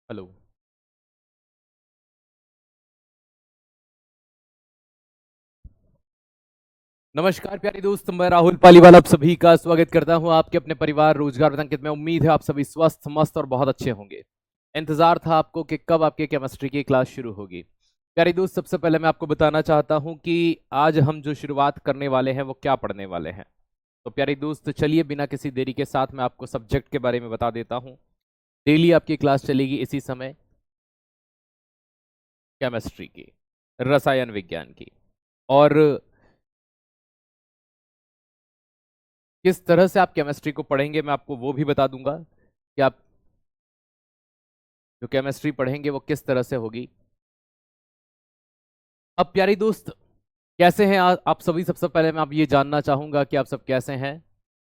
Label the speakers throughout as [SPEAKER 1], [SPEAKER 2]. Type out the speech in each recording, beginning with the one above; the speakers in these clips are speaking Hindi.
[SPEAKER 1] हेलो। नमस्कार प्यारे दोस्त, मैं राहुल पालीवाल आप सभी का स्वागत करता हूं आपके अपने परिवार रोजगार वतन में। उम्मीद है आप सभी स्वस्थ मस्त और बहुत अच्छे होंगे। इंतजार था आपको कि कब आपके केमिस्ट्री की क्लास शुरू होगी। प्यारे दोस्त, सबसे पहले मैं आपको बताना चाहता हूं कि आज हम जो शुरुआत करने वाले हैं वो क्या पढ़ने वाले हैं। तो प्यारे दोस्त, चलिए बिना किसी देरी के साथ मैं आपको सब्जेक्ट के बारे में बता देता हूँ। डेली आपकी क्लास चलेगी इसी समय, केमिस्ट्री की, रसायन विज्ञान की। और किस तरह से आप केमिस्ट्री को पढ़ेंगे मैं आपको वो भी बता दूंगा कि आप जो केमिस्ट्री पढ़ेंगे वो किस तरह से होगी। अब प्यारी दोस्त, कैसे हैं आप सभी? सबसे पहले मैं आप ये जानना चाहूंगा कि आप सब कैसे हैं।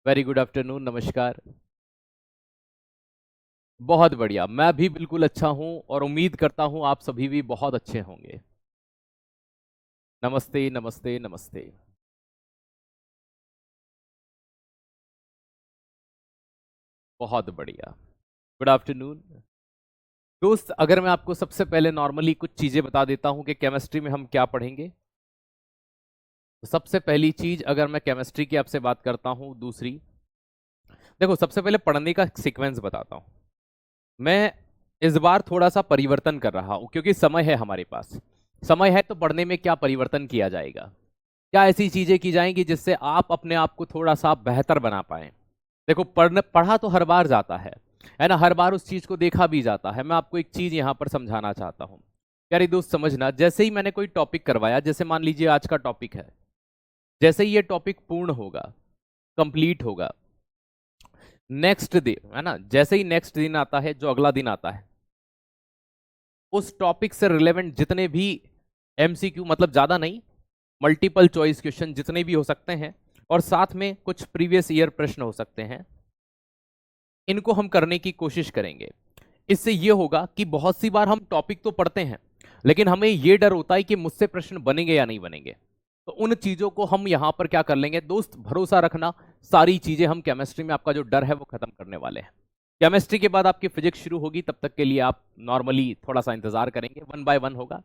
[SPEAKER 1] वेरी गुड आफ्टरनून, नमस्कार। बहुत बढ़िया, मैं भी बिल्कुल अच्छा हूं और उम्मीद करता हूं आप सभी भी बहुत अच्छे होंगे। नमस्ते नमस्ते नमस्ते। बहुत बढ़िया, गुड आफ्टरनून। दोस्त, अगर मैं आपको सबसे पहले नॉर्मली कुछ चीजें बता देता हूं कि केमिस्ट्री में हम क्या पढ़ेंगे। तो सबसे पहली चीज, अगर मैं केमिस्ट्री की आपसे बात करता हूं, दूसरी, देखो सबसे पहले पढ़ने का सीक्वेंस बताता हूं। मैं इस बार थोड़ा सा परिवर्तन कर रहा हूं क्योंकि समय है हमारे पास। समय है तो पढ़ने में क्या परिवर्तन किया जाएगा, क्या ऐसी चीजें की जाएंगी जिससे आप अपने आप को थोड़ा सा बेहतर बना पाए। देखो, पढ़ा तो हर बार जाता है ना, हर बार उस चीज को देखा भी जाता है। मैं आपको एक चीज यहां पर समझाना चाहता हूं। प्यारे दोस्त समझना, जैसे ही मैंने कोई टॉपिक करवाया, जैसे मान लीजिए आज का टॉपिक है, जैसे ही ये टॉपिक पूर्ण होगा, कंप्लीट होगा, नेक्स्ट डे है ना, जैसे ही नेक्स्ट दिन आता है, जो अगला दिन आता है, उस टॉपिक से रिलेवेंट जितने भी एमसीक्यू, मतलब ज्यादा नहीं, मल्टीपल चॉइस क्वेश्चन जितने भी हो सकते हैं, और साथ में कुछ प्रीवियस ईयर प्रश्न हो सकते हैं, इनको हम करने की कोशिश करेंगे। इससे ये होगा कि बहुत सी बार हम टॉपिक तो पढ़ते हैं, लेकिन हमें ये डर होता है कि मुझसे प्रश्न बनेंगे या नहीं बनेंगे। तो उन चीजों को हम यहां पर क्या कर लेंगे दोस्त, भरोसा रखना, सारी चीजें हम केमिस्ट्री में आपका जो डर है वो खत्म करने वाले हैं। केमिस्ट्री के बाद आपकी फिजिक्स शुरू होगी, तब तक के लिए आप नॉर्मली थोड़ा सा इंतजार करेंगे, वन बाय वन होगा।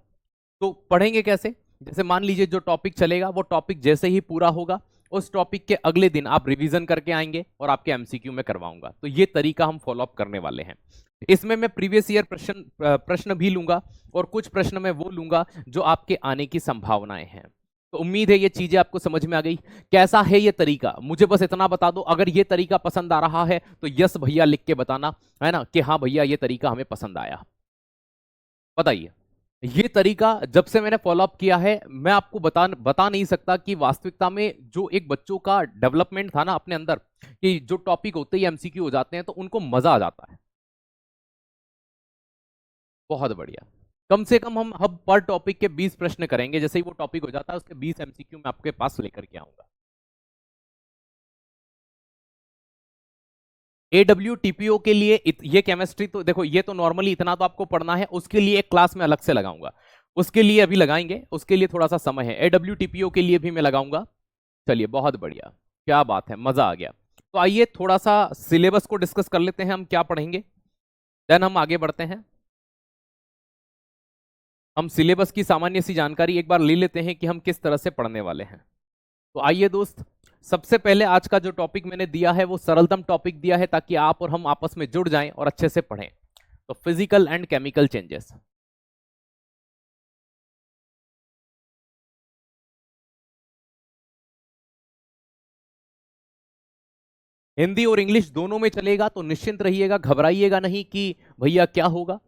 [SPEAKER 1] तो पढ़ेंगे कैसे? जैसे मान लीजिए जो टॉपिक चलेगा वो टॉपिक जैसे ही पूरा होगा, उस टॉपिक के अगले दिन आप रिवीजन करके आएंगे और आपके एमसीक्यू में करवाऊंगा। तो ये तरीका हम फॉलो अप करने वाले हैं। इसमें मैं प्रीवियस ईयर प्रश्न भी लूंगा, और कुछ प्रश्न मैं वो लूंगा जो आपके आने की संभावनाएं हैं। तो उम्मीद है ये चीजें आपको समझ में आ गई। कैसा है ये तरीका, मुझे बस इतना बता दो। अगर ये तरीका पसंद आ रहा है तो यस भैया लिख के बताना, है ना, कि हाँ भैया ये तरीका हमें पसंद आया। बताइए। ये तरीका जब से मैंने फॉलो अप किया है, मैं आपको बता नहीं सकता कि वास्तविकता में जो एक बच्चों का डेवलपमेंट था ना अपने अंदर, कि जो टॉपिक होते ही एमसीक्यू हो जाते हैं तो उनको मजा आ जाता है। बहुत बढ़िया। कम से कम हम अब पर टॉपिक के 20 प्रश्न करेंगे, जैसे ही वो टॉपिक हो जाता है उसके 20 एमसीक्यू मैं आपके पास लेकर के आऊंगा। एडब्ल्यू टीपीओ के लिए ये केमिस्ट्री तो देखो, ये तो नॉर्मली इतना तो आपको पढ़ना है, उसके लिए एक क्लास में अलग से लगाऊंगा। उसके लिए अभी लगाएंगे, उसके लिए थोड़ा सा समय है। एडब्ल्यू टीपीओ के लिए भी मैं लगाऊंगा। चलिए, बहुत बढ़िया, क्या बात है, मजा आ गया। तो आइए थोड़ा सा सिलेबस को डिस्कस कर लेते हैं, हम क्या पढ़ेंगे, देन हम आगे बढ़ते हैं। हम सिलेबस की सामान्य सी जानकारी एक बार ले लेते हैं कि हम किस तरह से पढ़ने वाले हैं। तो आइए दोस्त, सबसे पहले आज का जो टॉपिक मैंने दिया है वो सरलतम टॉपिक दिया है, ताकि आप और हम आपस में जुड़ जाएं और अच्छे से पढ़ें। तो physical and chemical changes. Hindi और इंग्लिश दोनों में चलेगा, तो निश्चिंत रहिएगा, घबराइएगा नहीं कि भैया क्या होगा।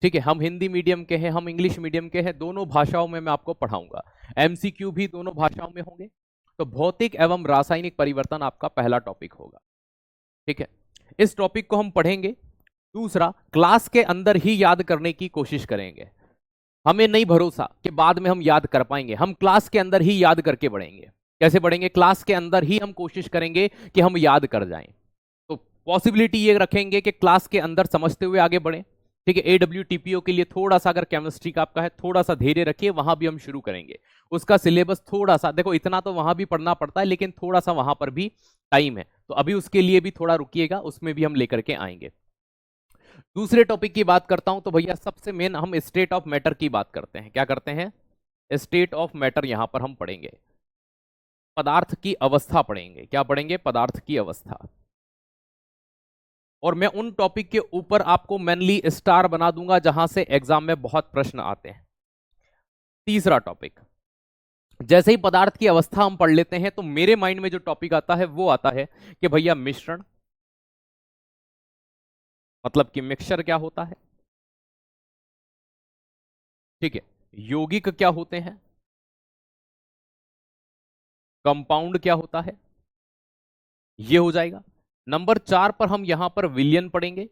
[SPEAKER 1] ठीक है, हम हिंदी मीडियम के हैं, हम इंग्लिश मीडियम के हैं, दोनों भाषाओं में मैं आपको पढ़ाऊंगा। एमसीक्यू भी दोनों भाषाओं में होंगे। तो भौतिक एवं रासायनिक परिवर्तन आपका पहला टॉपिक होगा। ठीक है, इस टॉपिक को हम पढ़ेंगे। दूसरा, क्लास के अंदर ही याद करने की कोशिश करेंगे। हमें नहीं भरोसा कि बाद में हम याद कर पाएंगे, हम क्लास के अंदर ही याद करके बढ़ेंगे। कैसे बढ़ेंगे? क्लास के अंदर ही हम कोशिश करेंगे कि हम याद कर जाएं। तो पॉसिबिलिटी ये रखेंगे कि क्लास के अंदर समझते हुए आगे बढ़ें। ठीक है, एडब्ल्यू टीपीओ के लिए थोड़ा सा, अगर केमिस्ट्री का आपका है, थोड़ा सा धैर्य रखिए, वहां भी हम शुरू करेंगे। उसका सिलेबस थोड़ा सा, देखो इतना तो वहां भी पढ़ना पड़ता है, लेकिन थोड़ा सा वहां पर भी टाइम है, तो अभी उसके लिए भी थोड़ा रुकिएगा, उसमें भी हम लेकर के आएंगे। दूसरे टॉपिक की बात करता हूं तो भैया सबसे मेन हम स्टेट ऑफ मैटर की बात करते हैं। क्या करते हैं? स्टेट ऑफ मैटर यहां पर हम पढ़ेंगे, पदार्थ की अवस्था पढ़ेंगे। क्या पढ़ेंगे? पदार्थ की अवस्था। और मैं उन टॉपिक के ऊपर आपको मेनली स्टार बना दूंगा जहां से एग्जाम में बहुत प्रश्न आते हैं। तीसरा टॉपिक, जैसे ही पदार्थ की अवस्था हम पढ़ लेते हैं तो मेरे माइंड में जो टॉपिक आता है वो आता है कि भैया मिश्रण, मतलब कि मिक्सचर क्या होता है, ठीक है, यौगिक क्या होते हैं, कंपाउंड क्या होता है, ये हो जाएगा। नंबर 4 पर हम यहां पर विलयन पढ़ेंगे,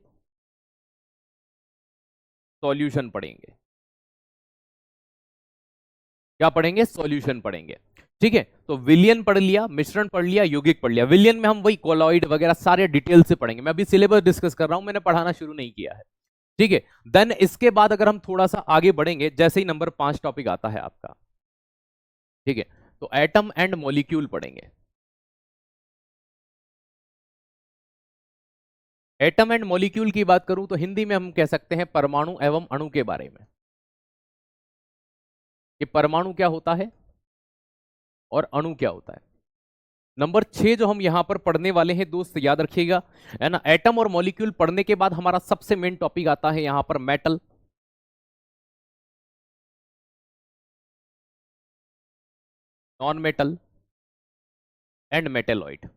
[SPEAKER 1] सॉल्यूशन पढ़ेंगे। क्या पढ़ेंगे? सॉल्यूशन पढ़ेंगे। ठीक है, तो विलयन पढ़ लिया, मिश्रण पढ़ लिया, यौगिक पढ़ लिया। विलयन में हम वही कोलॉइड वगैरह सारे डिटेल से पढ़ेंगे। मैं अभी सिलेबस डिस्कस कर रहा हूं, मैंने पढ़ाना शुरू नहीं किया है। ठीक है, देन इसके बाद अगर हम थोड़ा सा आगे बढ़ेंगे, जैसे ही नंबर 5 टॉपिक आता है आपका, ठीक है, तो एटम एंड मॉलिक्यूल पढ़ेंगे। एटम एंड मॉलिक्यूल की बात करूं तो हिंदी में हम कह सकते हैं परमाणु एवं अणु के बारे में, कि परमाणु क्या होता है और अणु क्या होता है। नंबर 6 जो हम यहां पर पढ़ने वाले हैं दोस्त, याद रखिएगा, है ना, एटम और मॉलिक्यूल पढ़ने के बाद हमारा सबसे मेन टॉपिक आता है यहां पर metal, non metal and metalloid.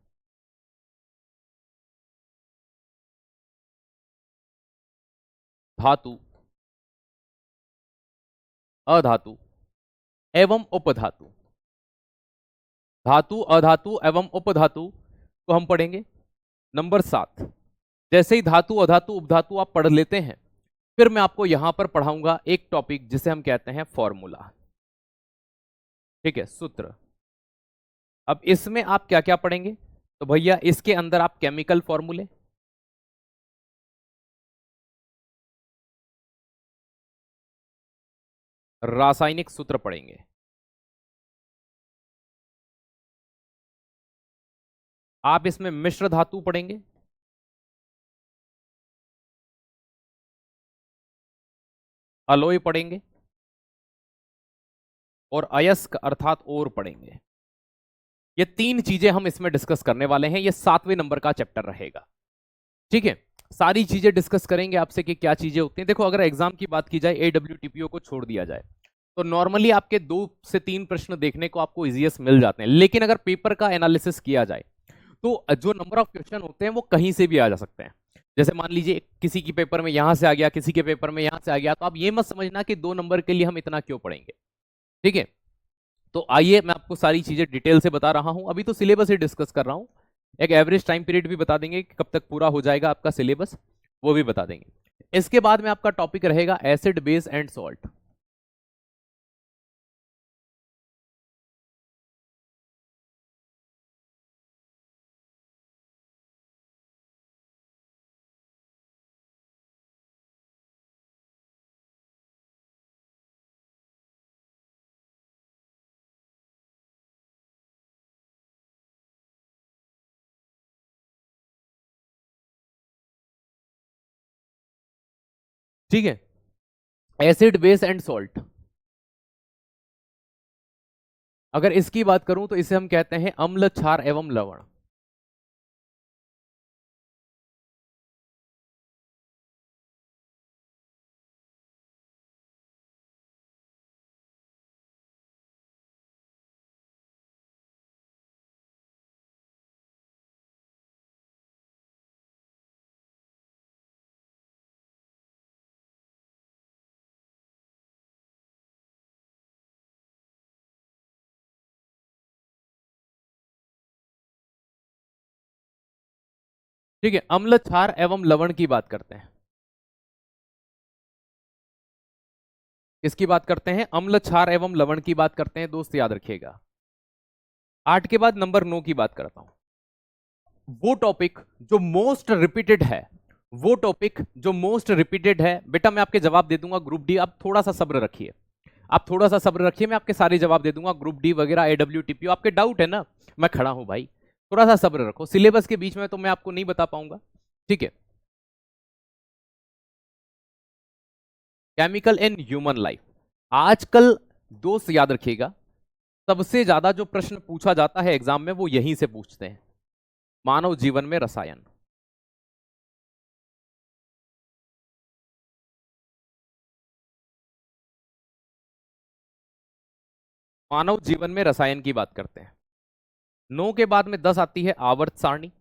[SPEAKER 1] धातु, अधातु एवं उपधातु। धातु, अधातु एवं उपधातु को हम पढ़ेंगे। नंबर 7, जैसे ही धातु, अधातु, उपधातु आप पढ़ लेते हैं, फिर मैं आपको यहां पर पढ़ाऊंगा एक टॉपिक जिसे हम कहते हैं फॉर्मूला। ठीक है, सूत्र। अब इसमें आप क्या क्या पढ़ेंगे? तो भैया इसके अंदर आप केमिकल फॉर्मूले, रासायनिक सूत्र पढ़ेंगे। आप इसमें मिश्र धातु पढ़ेंगे, अलॉय पढ़ेंगे, और अयस्क अर्थात ओर पढ़ेंगे। ये 3 चीजें हम इसमें डिस्कस करने वाले हैं। ये 7वें नंबर का चैप्टर रहेगा। ठीक है, सारी चीजें डिस्कस करेंगे आपसे कि क्या चीजें होती हैं। देखो, अगर एग्जाम की बात की जाए, AWTPO को छोड़ दिया जाए, तो नॉर्मली आपके 2 से 3 प्रश्न देखने को आपको इजीएस मिल जाते हैं। लेकिन अगर पेपर का एनालिसिस किया जाए तो जो नंबर ऑफ क्वेश्चन होते हैं वो कहीं से भी आ जा सकते हैं। जैसे मान लीजिए किसी की पेपर में यहां से आ गया, किसी के पेपर में यहां से आ गया, तो आप ये मत समझना कि 2 नंबर के लिए हम इतना क्यों पढ़ेंगे। ठीक है, तो आइए मैं आपको सारी चीजें डिटेल से बता रहा हूं। अभी तो सिलेबस ही डिस्कस कर रहा हूं, एक एवरेज टाइम पीरियड भी बता देंगे कि कब तक पूरा हो जाएगा आपका सिलेबस, वो भी बता देंगे। इसके बाद में आपका टॉपिक रहेगा एसिड, बेस एंड सॉल्ट। ठीक है, एसिड, बेस एंड सॉल्ट, अगर इसकी बात करूं तो इसे हम कहते हैं अम्ल, क्षार एवं लवण। ठीक है, अम्ल, क्षार एवं लवण की बात करते हैं। किसकी बात करते हैं? अम्ल, क्षार एवं लवण की बात करते हैं दोस्त, याद रखिएगा। 8 के बाद नंबर 9 की बात करता हूं। वो टॉपिक जो मोस्ट रिपीटेड है, वो टॉपिक जो मोस्ट रिपीटेड है, बेटा मैं आपके जवाब दे दूंगा ग्रुप डी। आप थोड़ा सा सब्र रखिए, आप थोड़ा सा सब्र रखिए, मैं आपके सारे जवाब दे दूंगा। ग्रुप डी वगैरह, AWTPO, आपके डाउट है ना, मैं खड़ा हूं भाई, थोड़ा सा सब्र रखो। सिलेबस के बीच में तो मैं आपको नहीं बता पाऊंगा। ठीक है, केमिकल इन ह्यूमन लाइफ। आजकल दोस्त याद रखिएगा, सबसे ज्यादा जो प्रश्न पूछा जाता है एग्जाम में वो यहीं से पूछते हैं, मानव जीवन में रसायन। मानव जीवन में रसायन की बात करते हैं। 9 के बाद में 10 आती है आवर्त सारणी,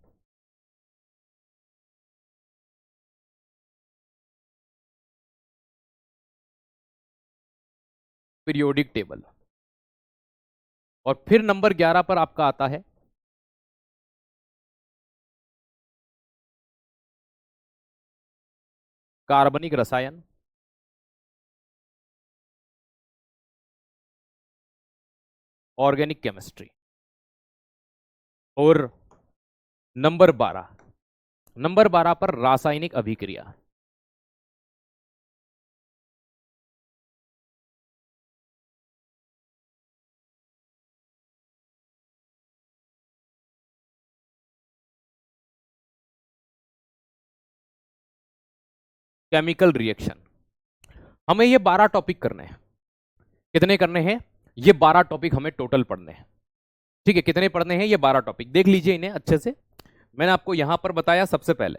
[SPEAKER 1] पीरियोडिक टेबल, और फिर नंबर 11 पर आपका आता है कार्बनिक रसायन, ऑर्गेनिक केमिस्ट्री। और नंबर 12 पर रासायनिक अभिक्रिया। Chemical reaction. हमें ये 12 टॉपिक करने हैं। कितने करने हैं? ये 12 टॉपिक हमें टोटल पढ़ने हैं। ठीक है, कितने पढ़ने हैं? ये 12 टॉपिक। देख लीजिए इन्हें अच्छे से। मैंने आपको यहां पर बताया सबसे पहले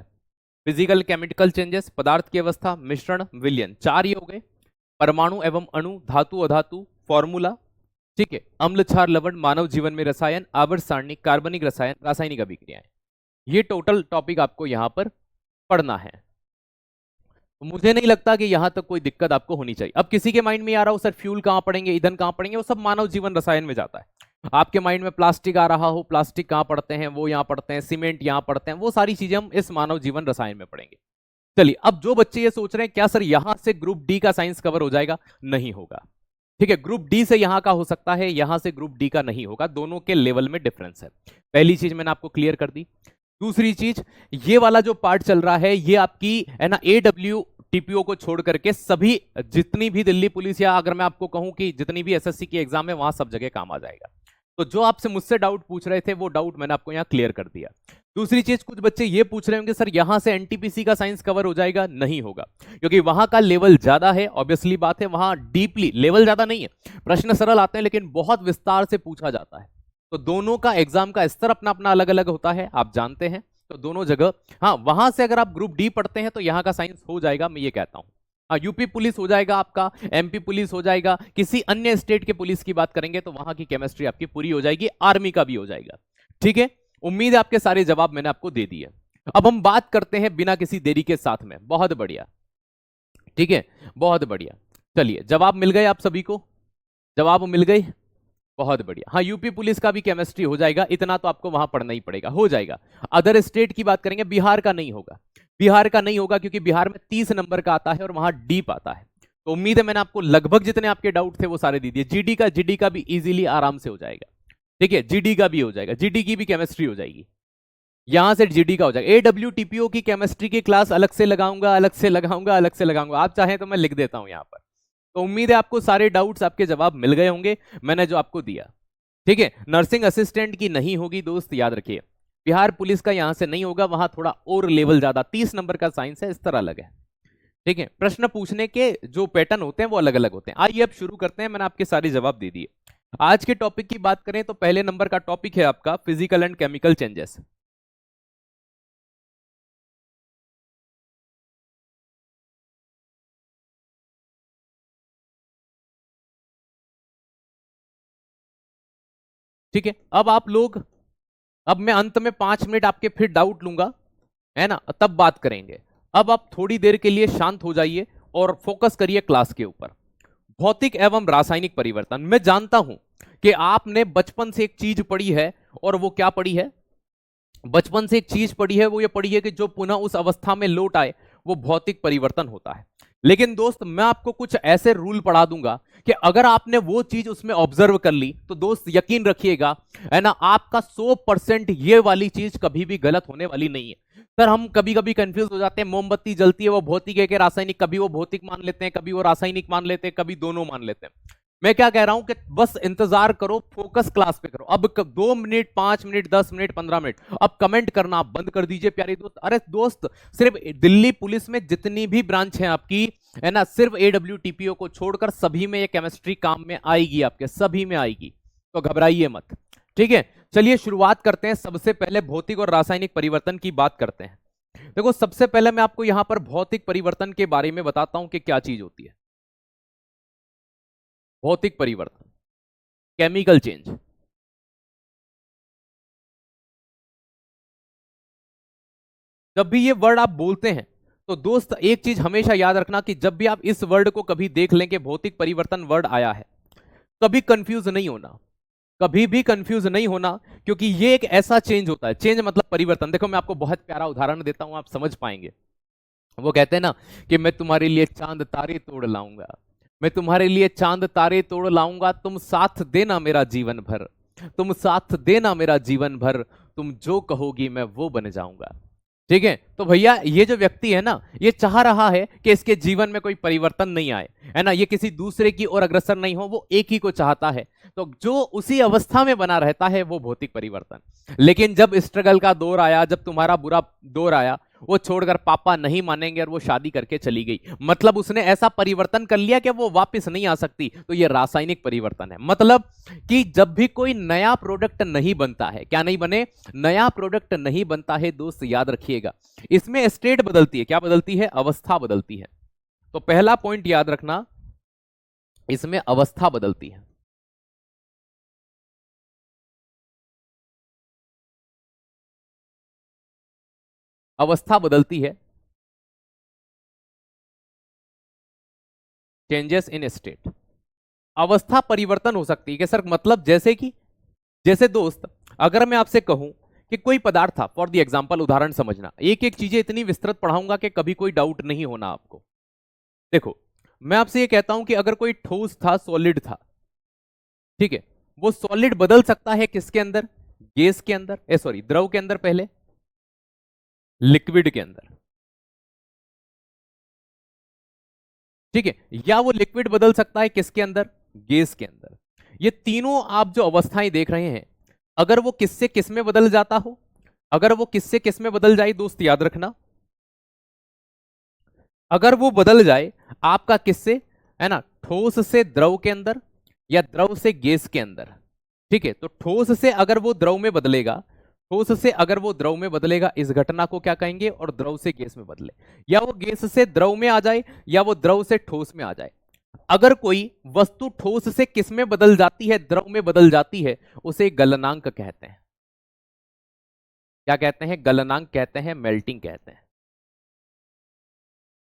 [SPEAKER 1] फिजिकल केमिकल चेंजेस, पदार्थ की अवस्था, मिश्रण, विलयन, 4 ये हो गए। परमाणु एवं अणु, धातु अधातु, फॉर्मूला, ठीक है, अम्ल क्षार लवण, मानव जीवन में रसायन, आवर्त सारणी, कार्बनिक रसायन, रासायनिक अभिक्रियाएं। ये टोटल टॉपिक आपको यहां पर पढ़ना है। तो मुझे नहीं लगता कि यहां तक कोई दिक्कत आपको होनी चाहिए। अब किसी के माइंड में आ रहा हो सर फ्यूल कहां पढ़ेंगे, ईंधन कहां पढ़ेंगे, वो सब मानव जीवन रसायन में जाता है। आपके माइंड में प्लास्टिक आ रहा हो, प्लास्टिक कहां पढ़ते हैं, वो यहां पढ़ते हैं, सीमेंट यहां पढ़ते हैं, वो सारी चीजें हम इस मानव जीवन रसायन में पढ़ेंगे। चलिए, अब जो बच्चे ये सोच रहे हैं क्या सर यहां से ग्रुप डी का साइंस कवर हो जाएगा, नहीं होगा। ठीक है, ग्रुप डी से यहां का हो सकता है, यहां से ग्रुप डी का नहीं होगा, दोनों के लेवल में डिफरेंस है। पहली चीज मैंने आपको क्लियर कर दी। दूसरी चीज, ये वाला जो पार्ट चल रहा है ये आपकी है ना एडब्ल्यू टीपीओ को छोड़ करके सभी, जितनी भी दिल्ली पुलिस या अगर मैं आपको कहूं कि जितनी भी एसएससी की एग्जाम है वहां सब जगह काम आ जाएगा। तो जो आपसे मुझसे डाउट पूछ रहे थे वो डाउट मैंने आपको यहां क्लियर कर दिया। दूसरी चीज, कुछ बच्चे ये पूछ रहे होंगे सर यहां से एनटीपीसी का साइंस कवर हो जाएगा, नहीं होगा, क्योंकि वहां का लेवल ज्यादा है। ऑब्वियसली बात है, वहां डीपली लेवल ज्यादा नहीं है, प्रश्न सरल आते हैं लेकिन बहुत विस्तार से पूछा जाता है। तो दोनों का एग्जाम का स्तर अपना अपना अलग अलग होता है, आप जानते हैं। तो दोनों जगह, हाँ, वहां से अगर आप ग्रुप डी पढ़ते हैं तो यहां का साइंस हो जाएगा, मैं ये कहता हूं। हाँ, यूपी पुलिस हो जाएगा आपका, एमपी पुलिस हो जाएगा, किसी अन्य स्टेट के पुलिस की बात करेंगे तो वहां की केमिस्ट्री आपकी पूरी हो जाएगी, आर्मी का भी हो जाएगा। ठीक है, उम्मीद है आपके सारे जवाब मैंने आपको दे दिए। अब हम बात करते हैं बिना किसी देरी के साथ में। बहुत बढ़िया, ठीक है, बहुत बढ़िया। चलिए, जवाब मिल गए आप सभी को? जवाब मिल गए, बहुत बढ़िया। हाँ, यूपी पुलिस का भी केमिस्ट्री हो जाएगा, इतना तो आपको वहां पढ़ना ही पड़ेगा, हो जाएगा। अदर स्टेट की बात करेंगे, बिहार का नहीं होगा, बिहार का नहीं होगा क्योंकि बिहार में 30 नंबर का आता है और वहां डीप आता है। तो उम्मीद है मैंने आपको लगभग जितने आपके डाउट थे वो सारे दे दिए। जीडी का भी इजीली आराम से हो जाएगा। ठीक है, जीडी का भी हो जाएगा, जीडी की भी केमिस्ट्री हो जाएगी, यहां से जीडी का हो जाएगा। एडब्ल्यू टीपीओ की केमिस्ट्री की क्लास अलग से लगाऊंगा, अलग से लगाऊंगा, अलग से लगाऊंगा, आप चाहें तो मैं लिख देता हूं यहां पर। तो उम्मीद है आपको सारे डाउट्स, आपके जवाब मिल गए होंगे मैंने जो आपको दिया। ठीक है, नर्सिंग असिस्टेंट की नहीं होगी दोस्त, याद रखिए। बिहार पुलिस का यहां से नहीं होगा, वहां थोड़ा और लेवल ज्यादा, 30 नंबर का साइंस है, इस तरह अलग है। ठीक है, प्रश्न पूछने के जो पैटर्न होते हैं वो अलग अलग होते हैं। आइए अब शुरू करते हैं, मैंने आपके सारे जवाब दे दिए। आज के टॉपिक की बात करें तो पहले नंबर का टॉपिक है आपका फिजिकल एंड केमिकल चेंजेस। ठीक है, अब आप लोग, अब मैं अंत में 5 मिनट आपके फिर डाउट लूंगा, है ना, तब बात करेंगे। अब आप थोड़ी देर के लिए शांत हो जाइए और फोकस करिए क्लास के ऊपर। भौतिक एवं रासायनिक परिवर्तन, मैं जानता हूं कि आपने बचपन से एक चीज पढ़ी है, और वो क्या पढ़ी है? बचपन से एक चीज पढ़ी है, वो ये पढ़ी है कि जो पुनः उस अवस्था में लौट आए वो भौतिक परिवर्तन होता है। लेकिन दोस्त, मैं आपको कुछ ऐसे रूल पढ़ा दूंगा कि अगर आपने वो चीज उसमें ऑब्जर्व कर ली तो दोस्त यकीन रखिएगा, है ना, आपका 100% ये वाली चीज कभी भी गलत होने वाली नहीं है। सर हम कभी कभी कंफ्यूज हो जाते हैं, मोमबत्ती जलती है वो भौतिक है कि रासायनिक, कभी वो भौतिक मान लेते हैं, कभी वो रासायनिक मान लेते हैं, कभी दोनों मान लेते हैं। मैं क्या कह रहा हूं कि बस इंतजार करो, फोकस क्लास पे करो। अब 2 मिनट, 5 मिनट, 10 मिनट, 15 मिनट, अब कमेंट करना आप बंद कर दीजिए प्यारे दोस्त। अरे दोस्त, सिर्फ दिल्ली पुलिस में जितनी भी ब्रांच है आपकी, है ना, सिर्फ AWTPO को छोड़कर सभी में ये केमिस्ट्री काम में आएगी, आपके सभी में आएगी, तो घबराइए मत। ठीक है, चलिए शुरुआत करते हैं। सबसे पहले भौतिक और रासायनिक परिवर्तन की बात करते हैं। देखो सबसे पहले मैं आपको यहां पर भौतिक परिवर्तन के बारे में बताता हूं कि क्या चीज होती है। भौतिक परिवर्तन, केमिकल चेंज। जब भी ये वर्ड आप बोलते हैं तो दोस्त एक चीज हमेशा याद रखना कि जब भी आप इस वर्ड को कभी देख लें कि भौतिक परिवर्तन वर्ड आया है, कभी कंफ्यूज नहीं होना, कभी भी कंफ्यूज नहीं होना, क्योंकि ये एक ऐसा चेंज होता है। चेंज मतलब परिवर्तन। देखो मैं आपको बहुत प्यारा उदाहरण देता हूं, आप समझ पाएंगे। वो कहते हैं ना कि मैं तुम्हारे लिए चांद तारे तोड़ लाऊंगा, मैं तुम्हारे लिए चांद तारे तोड़ लाऊंगा, तुम साथ देना मेरा जीवन भर, तुम साथ देना मेरा जीवन भर, तुम जो कहोगी मैं वो बन जाऊंगा। ठीक है, तो भैया ये जो व्यक्ति है ना, ये चाह रहा है कि इसके जीवन में कोई परिवर्तन नहीं आए, है ना, ये किसी दूसरे की ओर अग्रसर नहीं हो, वो एक ही को चाहता है। तो जो उसी अवस्था में बना रहता है वो भौतिक परिवर्तन। लेकिन जब स्ट्रगल का दौर आया, जब तुम्हारा बुरा दौर आया, वो छोड़कर पापा नहीं मानेंगे और वो शादी करके चली गई, मतलब उसने ऐसा परिवर्तन कर लिया कि वो वापस नहीं आ सकती, तो ये रासायनिक परिवर्तन है। मतलब कि जब भी कोई नया प्रोडक्ट नहीं बनता है, क्या नहीं बने, नया प्रोडक्ट नहीं बनता है दोस्त, याद रखिएगा, इसमें स्टेट बदलती है। क्या बदलती है? अवस्था बदलती है। तो पहला पॉइंट याद रखना, इसमें अवस्था बदलती है। अवस्था बदलती है, चेंजेस इन स्टेट। अवस्था परिवर्तन हो सकती है कि सर मतलब जैसे कि, जैसे दोस्त अगर मैं आपसे कहूं कि कोई पदार्थ था, फॉर द एग्जांपल, उदाहरण समझना, एक एक चीजें इतनी विस्तृत पढ़ाऊंगा कि कभी कोई डाउट नहीं होना आपको। देखो मैं आपसे ये कहता हूं कि अगर कोई ठोस था, सॉलिड था, ठीक है, वो सॉलिड बदल सकता है किसके अंदर? गैस के अंदर, सॉरी द्रव के अंदर, पहले लिक्विड के अंदर। ठीक है, या वो लिक्विड बदल सकता है किसके अंदर? गैस के अंदर। ये तीनों आप जो अवस्थाएं देख रहे हैं, अगर वो किससे किस में बदल जाता हो, अगर वो किससे किस में बदल जाए दोस्त, याद रखना, अगर वो बदल जाए आपका किससे, है ना, ठोस से द्रव के अंदर या द्रव से गैस के अंदर। ठीक है, तो ठोस से अगर वो द्रव में बदलेगा, ठोस से अगर वो द्रव में बदलेगा, इस घटना को क्या कहेंगे, और द्रव से गैस में बदले, या वो गैस से द्रव में आ जाए या वो द्रव से ठोस में आ जाए। अगर कोई वस्तु ठोस से किस में बदल जाती है, द्रव में बदल जाती है, उसे गलनांक कहते हैं। क्या कहते हैं? गलनांक कहते हैं, मेल्टिंग कहते हैं।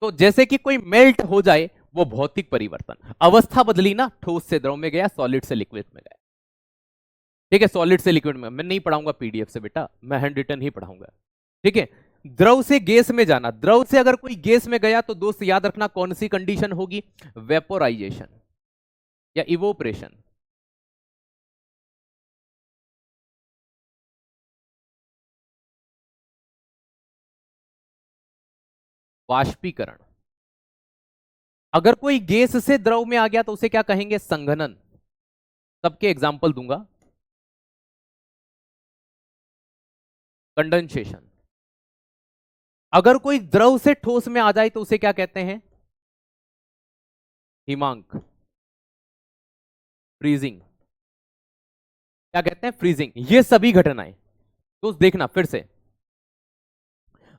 [SPEAKER 1] तो जैसे कि कोई मेल्ट हो जाए, वो भौतिक परिवर्तन। अवस्था बदली ना, ठोस से द्रव में गया, सॉलिड से लिक्विड में गया। ठीक है, सॉलिड से लिक्विड में, मैं नहीं पढ़ाऊंगा पीडीएफ से बेटा, मैं हैंड रिटन ही पढ़ाऊंगा। ठीक है, द्रव से गैस में जाना, द्रव से अगर कोई गैस में गया तो दोस्त याद रखना कौन सी कंडीशन होगी? वेपोराइजेशन या इवोपरेशन। वाष्पीकरण। अगर कोई गैस से द्रव में आ गया तो उसे क्या कहेंगे? संघनन। सबके एग्जाम्पल दूंगा। कंडेंसेशन। अगर कोई द्रव से ठोस में आ जाए तो उसे क्या कहते हैं? हिमांक। फ्रीजिंग। क्या कहते हैं? फ्रीजिंग। ये सभी घटनाएं तो देखना फिर से,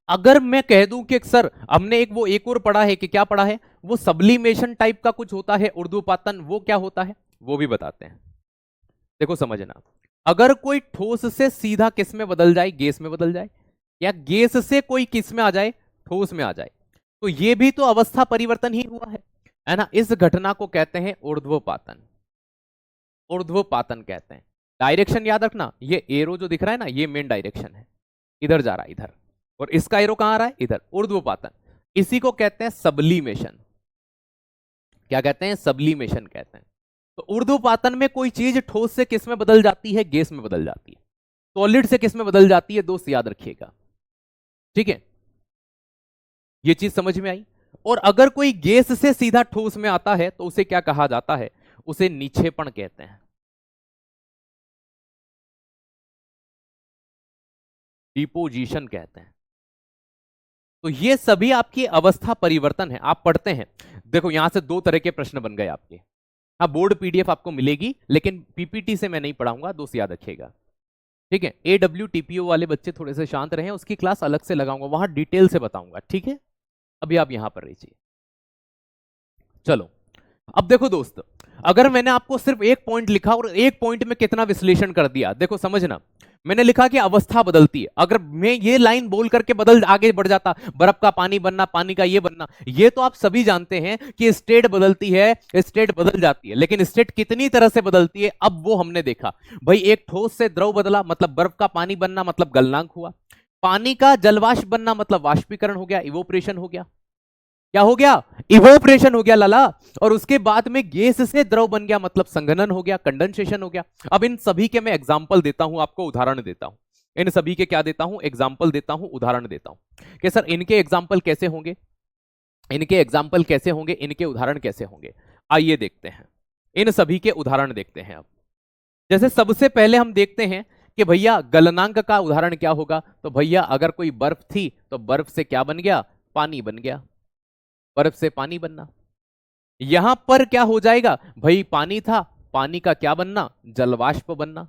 [SPEAKER 1] अगर मैं कह दूं कि सर हमने एक वो एक और पढ़ा है, कि क्या पढ़ा है, वो सब्लिमेशन टाइप का कुछ होता है, ऊर्ध्वपातन, वो क्या होता है वो भी बताते हैं। देखो समझना, अगर कोई ठोस से सीधा किस में बदल जाए? गैस में बदल जाए, या गैस से कोई किस में आ जाए? ठोस में आ जाए, तो ये भी तो अवस्था परिवर्तन ही हुआ है ना। इस घटना को कहते हैं ऊर्ध्वपातन। ऊर्ध्वपातन कहते हैं। डायरेक्शन याद रखना, ये एरो जो दिख रहा है ना, ये मेन डायरेक्शन है, इधर जा रहा है इधर, और इसका एरो कहां आ रहा है? इधर। ऊर्ध्वपातन, इसी को कहते हैं सब्लीमेशन। क्या कहते हैं? सब्लीमेशन कहते हैं। तो ऊर्ध्वपातन में कोई चीज ठोस से किस में बदल जाती है? गैस में बदल जाती है। सॉलिड से किस में बदल जाती है दोस्त, याद रखिएगा। ठीक है, ये चीज समझ में आई। और अगर कोई गैस से सीधा ठोस में आता है तो उसे क्या कहा जाता है? उसे निक्षेपण कहते हैं, डिपोजिशन कहते हैं। तो ये सभी आपकी अवस्था परिवर्तन है, आप पढ़ते हैं। देखो यहां से दो तरह के प्रश्न बन गए आपके। हाँ, बोर्ड पीडीएफ आपको मिलेगी, लेकिन पीपीटी से मैं नहीं पढ़ाऊंगा, दोस्त याद रखिएगा, ठीक है। AWTPO वाले बच्चे थोड़े से शांत रहे, उसकी क्लास अलग से लगाऊंगा, वहां डिटेल से बताऊंगा, ठीक है। अभी आप यहां पर रहिए। चलो अब देखो दोस्त, अगर मैंने आपको सिर्फ एक पॉइंट लिखा और एक पॉइंट में कितना विश्लेषण कर दिया, देखो समझना, मैंने लिखा कि अवस्था बदलती है, अगर मैं ये लाइन बोल करके बदल आगे बढ़ जाता, बर्फ का पानी बनना, पानी का ये बनना, ये तो आप सभी जानते हैं कि स्टेट बदलती है, स्टेट बदल जाती है, लेकिन स्टेट कितनी तरह से बदलती है अब वो हमने देखा। भाई एक ठोस से द्रव बदला मतलब बर्फ का पानी बनना, मतलब गलनांक हुआ। पानी का जलवाष्प बनना मतलब वाष्पीकरण हो गया, इवोपरेशन हो गया। क्या हो गया? इवोपरेशन हो गया लाला। और उसके बाद में गैस से द्रव बन गया मतलब संघनन हो गया, कंडेंसेशन हो गया। अब इन सभी के मैं एग्जांपल देता हूं, आपको उदाहरण देता हूं। इन सभी के क्या देता हूं? एग्जांपल देता हूं, उदाहरण देता हूं कि सर इनके एग्जांपल कैसे होंगे, इनके एग्जाम्पल कैसे होंगे, इनके उदाहरण कैसे होंगे। आइए देखते हैं, इन सभी के उदाहरण देखते हैं। अब जैसे सबसे पहले हम देखते हैं कि भैया गलनांक का उदाहरण क्या होगा। तो भैया अगर कोई बर्फ थी तो बर्फ से क्या बन गया? पानी बन गया, बर्फ से पानी बनना। यहां पर क्या हो जाएगा भाई? पानी था, पानी का क्या बनना? जलवाष्प बनना।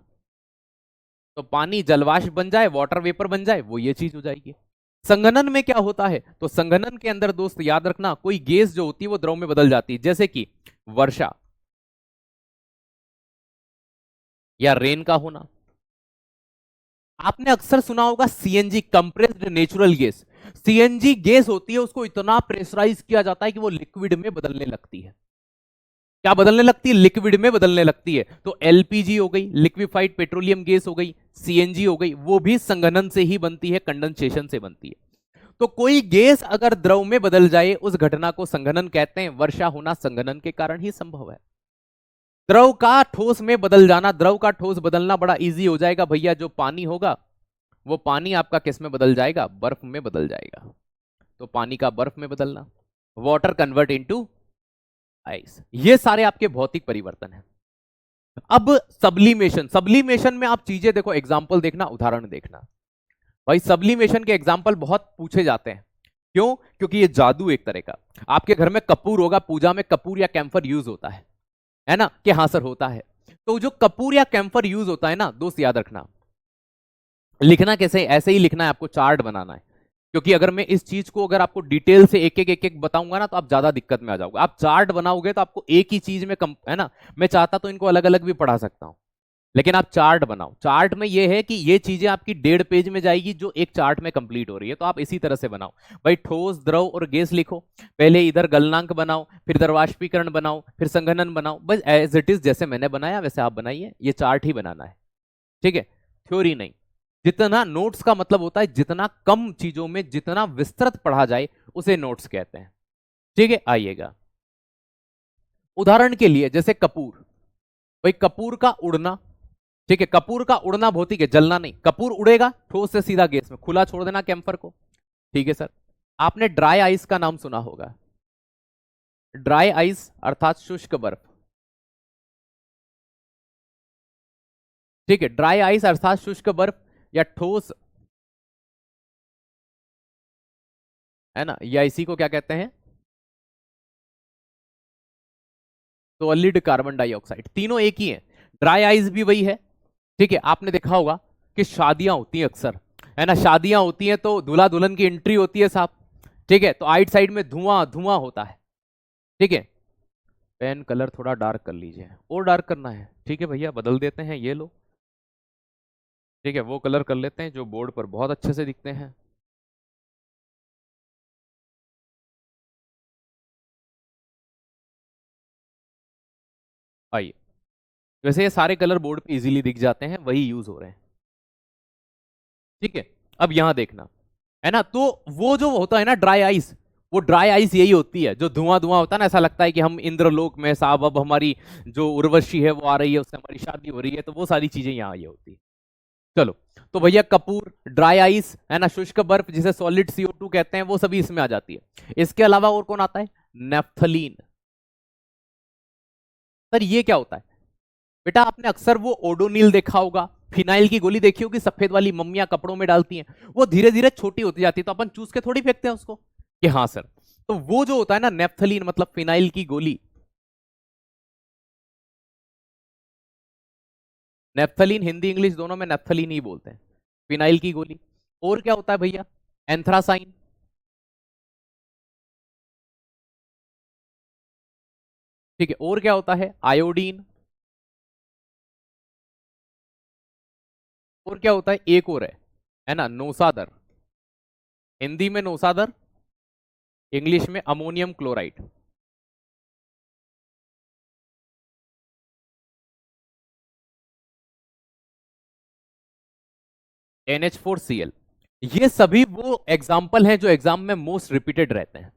[SPEAKER 1] तो पानी जलवाष्प बन जाए, वाटर वेपर बन जाए, वो ये चीज हो जाएगी। संघनन में क्या होता है? तो संघनन के अंदर दोस्त याद रखना, कोई गैस जो होती है वो द्रव में बदल जाती है, जैसे कि वर्षा या रेन का होना। आपने अक्सर सुना होगा CNG, compressed natural gas. CNG gas होती है, उसको इतना प्रेशराइज किया जाता है कि वो लिक्विड में बदलने लगती है। क्या बदलने लगती है? लिक्विड में बदलने लगती है। तो एलपीजी हो गई, लिक्विफाइड पेट्रोलियम गैस हो गई, सीएनजी हो गई, वो भी संघनन से ही बनती है, कंडेंसेशन से बनती है। तो कोई गैस अगर द्रव में बदल जाए, उस घटना को संघनन कहते हैं। वर्षा होना संघनन के कारण ही संभव है। द्रव का ठोस में बदल जाना, द्रव का ठोस बदलना बड़ा इजी हो जाएगा भैया। जो पानी होगा वो पानी आपका किस में बदल जाएगा? बर्फ में बदल जाएगा। तो पानी का बर्फ में बदलना, वाटर कन्वर्ट इनटू आइस, ये सारे आपके भौतिक परिवर्तन हैं। अब सब्लिमेशन, सब्लिमेशन में आप चीजें देखो, एग्जाम्पल देखना, उदाहरण देखना। भाई सब्लिमेशन के एग्जाम्पल बहुत पूछे जाते हैं। क्यों? क्योंकि ये जादू एक तरह का। आपके घर में कपूर होगा, पूजा में कपूर या कैंफर यूज होता है ना? कि हाँ सर होता है। तो जो कपूर या कैंफर यूज होता है ना दोस्त, याद रखना, लिखना कैसे? ऐसे ही लिखना है, आपको चार्ट बनाना है। क्योंकि अगर मैं इस चीज को अगर आपको डिटेल से एक एक बताऊंगा ना, तो आप ज्यादा दिक्कत में आ जाओगे। आप चार्ट बनाओगे तो आपको एक ही चीज में कम, है ना? मैं चाहता तो इनको अलग अलग भी पढ़ा सकता हूं, लेकिन आप चार्ट बनाओ। चार्ट में ये है कि ये चीजें आपकी 1.5 पेज में जाएगी जो एक चार्ट में कंप्लीट हो रही है। तो आप इसी तरह से बनाओ भाई। ठोस, द्रव और गैस लिखो, पहले इधर गलनांक बनाओ, फिर इधर वाष्पीकरण बनाओ, फिर संघनन बनाओ। बस एज इट इज जैसे मैंने बनाया वैसे आप बनाइए, ये चार्ट ही बनाना है, ठीक है? थ्योरी नहीं। जितना नोट्स का मतलब होता है, जितना कम चीजों में जितना विस्तृत पढ़ा जाए उसे नोट्स कहते हैं, ठीक है? आइएगा उदाहरण के लिए, जैसे कपूर। भाई कपूर का उड़ना, ठीक है, कपूर का उड़ना भौतिक है, जलना नहीं। कपूर उड़ेगा ठोस से सीधा गैस में, खुला छोड़ देना कैंफर को, ठीक है सर। आपने ड्राई आइस का नाम सुना होगा, ड्राई आइस अर्थात शुष्क बर्फ, ठीक है। ड्राई आइस अर्थात शुष्क बर्फ या ठोस, है ना? या इसी को क्या कहते हैं? Solid carbon dioxide. तीनों एक ही है, ड्राई आइस भी वही है, ठीक है। आपने देखा होगा कि शादियां होती हैं अक्सर, है ना? शादियां होती हैं तो दूल्हा दुल्हन की एंट्री होती है साहब, ठीक है। तो आइट साइड में धुआं धुआं होता है, ठीक है। पेन कलर थोड़ा डार्क कर लीजिए, और डार्क करना है, ठीक है भैया, बदल देते हैं, ये लो, ठीक है। वो कलर कर लेते हैं जो बोर्ड पर बहुत अच्छे से दिखते हैं। आइए, वैसे ये सारे कलर बोर्ड पे इजीली दिख जाते हैं, वही यूज हो रहे हैं, ठीक है। अब यहां देखना, है ना? तो वो जो होता है ना ड्राई आइस, वो ड्राई आइस यही होती है जो धुआं धुआं होता है ना, ऐसा लगता है कि हम इंद्रलोक में साहब, अब हमारी जो उर्वशी है वो आ रही है, उससे हमारी शादी हो रही है। तो वो सारी चीजें यहाँ ये होती है। चलो, तो भैया कपूर, ड्राई आइस, है ना, शुष्क बर्फ जिसे सॉलिड CO2 कहते हैं, वो सभी इसमें आ जाती है। इसके अलावा और कौन आता है? नेफ्थलीन। सर ये क्या होता है? बेटा आपने अक्सर वो ओडोनिल देखा होगा, फिनाइल की गोली देखी होगी, सफेद वाली मम्मियां कपड़ों में डालती हैं, वो धीरे धीरे छोटी होती जाती है, तो अपन चूस के थोड़ी फेंकते हैं उसको कि हाँ सर। तो वो जो होता है ना नेप्थलीन, मतलब फिनाइल की गोली, नेप्थलीन हिंदी इंग्लिश दोनों में नेप्थलीन ही बोलते हैं, फिनाइल की गोली। और क्या होता है भैया? एंथ्रासाइन, ठीक है। और क्या होता है? आयोडीन। और क्या होता है? एक और है ना, नोसादर। हिंदी में नोसादर, इंग्लिश में अमोनियम क्लोराइड। NH4Cl। ये सभी वो एग्जाम्पल हैं जो एग्जाम में मोस्ट रिपीटेड रहते हैं,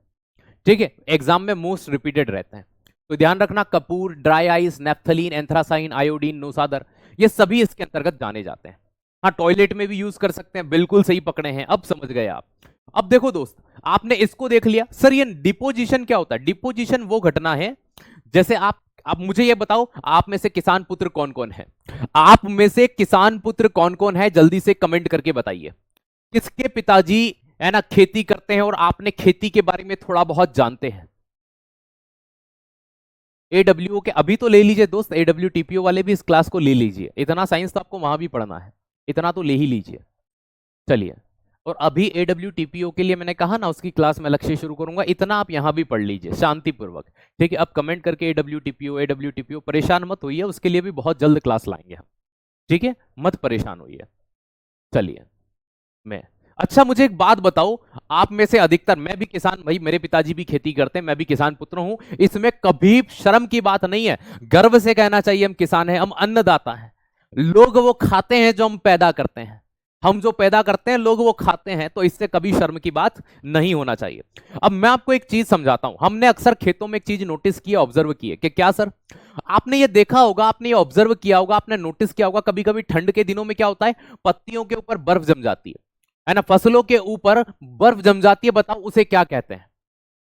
[SPEAKER 1] ठीक है, एग्जाम में मोस्ट रिपीटेड रहते हैं। तो ध्यान रखना, कपूर, dry ice, naphthalene, anthracene, iodine, नोसादर, ये सभी इसके अंतर्गत जाने जाते हैं। हाँ, टॉयलेट में भी यूज कर सकते हैं, बिल्कुल सही पकड़े हैं, अब समझ गए आप। अब देखो दोस्त, आपने इसको देख लिया, सर ये डिपोजिशन क्या होता है? डिपोजिशन वो घटना है, जैसे आप मुझे ये बताओ, आप में से किसान पुत्र कौन कौन है? आप में से किसान पुत्र कौन कौन है, जल्दी से कमेंट करके बताइए। किसके पिताजी है ना खेती करते हैं और आपने खेती के बारे में थोड़ा बहुत जानते हैं? AWO के अभी तो ले लीजिए दोस्त, AWTPO वाले भी इस क्लास को ले लीजिए, इतना साइंस तो आपको वहां भी पढ़ना है, इतना तो ले ही लीजिए। चलिए, और अभी AWTPO के लिए मैंने कहा ना उसकी क्लास में लक्ष्य शुरू करूंगा, इतना आप यहां भी पढ़ लीजिए शांतिपूर्वक, ठीक है। अब कमेंट करके AWTPO परेशान मत होइए, उसके लिए भी बहुत जल्द क्लास लाएंगे हम, ठीक है, मत परेशान होइए। चलिए, मैं अच्छा, मुझे एक बात बताओ, आप में से अधिकतर, मैं भी किसान भाई, मेरे पिताजी भी खेती करते हैं, मैं भी किसान पुत्र हूं, इसमें कभी शर्म की बात नहीं है, गर्व से कहना चाहिए हम किसान हैं, हम अन्नदाता हैं। लोग वो खाते हैं जो हम पैदा करते हैं, हम जो पैदा करते हैं लोग वो खाते हैं, तो इससे कभी शर्म की बात नहीं होना चाहिए। अब मैं आपको एक चीज समझाता हूं, हमने अक्सर खेतों में एक चीज नोटिस की, ऑब्जर्व की है कि क्या सर, आपने ये देखा होगा, आपने ये ऑब्जर्व किया होगा, आपने नोटिस किया होगा, कभी कभी ठंड के दिनों में क्या होता है, पत्तियों के ऊपर बर्फ जम जाती है ना, फसलों के ऊपर बर्फ जम जाती है, बताओ उसे क्या कहते हैं?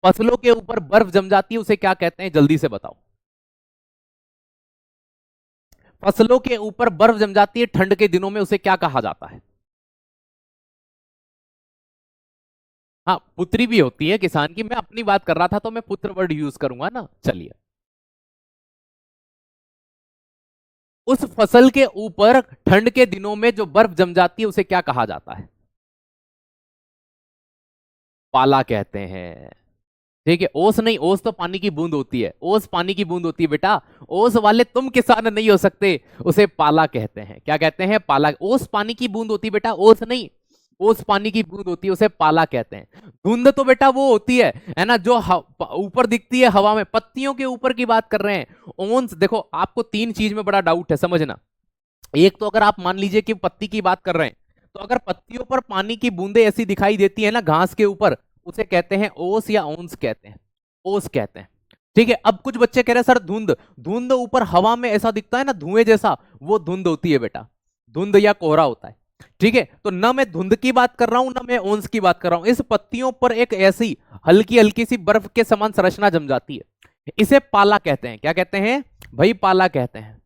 [SPEAKER 1] फसलों के ऊपर बर्फ जम जाती है, उसे क्या कहते हैं, जल्दी से बताओ। फसलों के ऊपर बर्फ जम जाती है ठंड के दिनों में, उसे क्या कहा जाता है? हाँ, पुत्री भी होती है किसान की, मैं अपनी बात कर रहा था तो मैं पुत्र वर्ड यूज करूंगा ना। चलिए, उस फसल के ऊपर ठंड के दिनों में जो बर्फ जम जाती है उसे क्या कहा जाता है? पाला कहते हैं, ठीक है। ओस नहीं, ओस तो पानी की बूंद होती है, ओस पानी की बूंद होती है बेटा, ओस वाले तुम किसान नहीं हो सकते, उसे पाला कहते हैं। क्या कहते हैं? पाला। ओस पानी की बूंद होती है बेटा, ओस नहीं, ओस पानी की बूंद होती है, उसे पाला कहते हैं। धुंध तो बेटा वो होती है ना, जो ऊपर दिखती है हवा में, पत्तियों के ऊपर की बात कर रहे हैं। ओन्स देखो, आपको तीन चीज में बड़ा डाउट है, समझना। एक तो अगर आप मान लीजिए कि पत्ती की बात कर रहे हैं, तो अगर पत्तियों पर पानी की बूंदें ऐसी दिखाई देती है ना घास के ऊपर, उसे कहते हैं ओस या ओन्स कहते हैं, ओस कहते हैं, ठीक है। अब कुछ बच्चे कह रहे हैं सर धुंध, धुंध ऊपर हवा में ऐसा दिखता है ना धुएं जैसा, वो धुंध होती है बेटा, धुंध या कोहरा होता है, ठीक है। तो ना मैं धुंध की बात कर रहा हूं, ना मैं ओन्स की बात कर रहा हूं, इस पत्तियों पर एक ऐसी हल्की हल्की सी बर्फ के समान संरचना जम जाती है, इसे पाला कहते हैं। क्या कहते हैं भाई? पाला कहते हैं।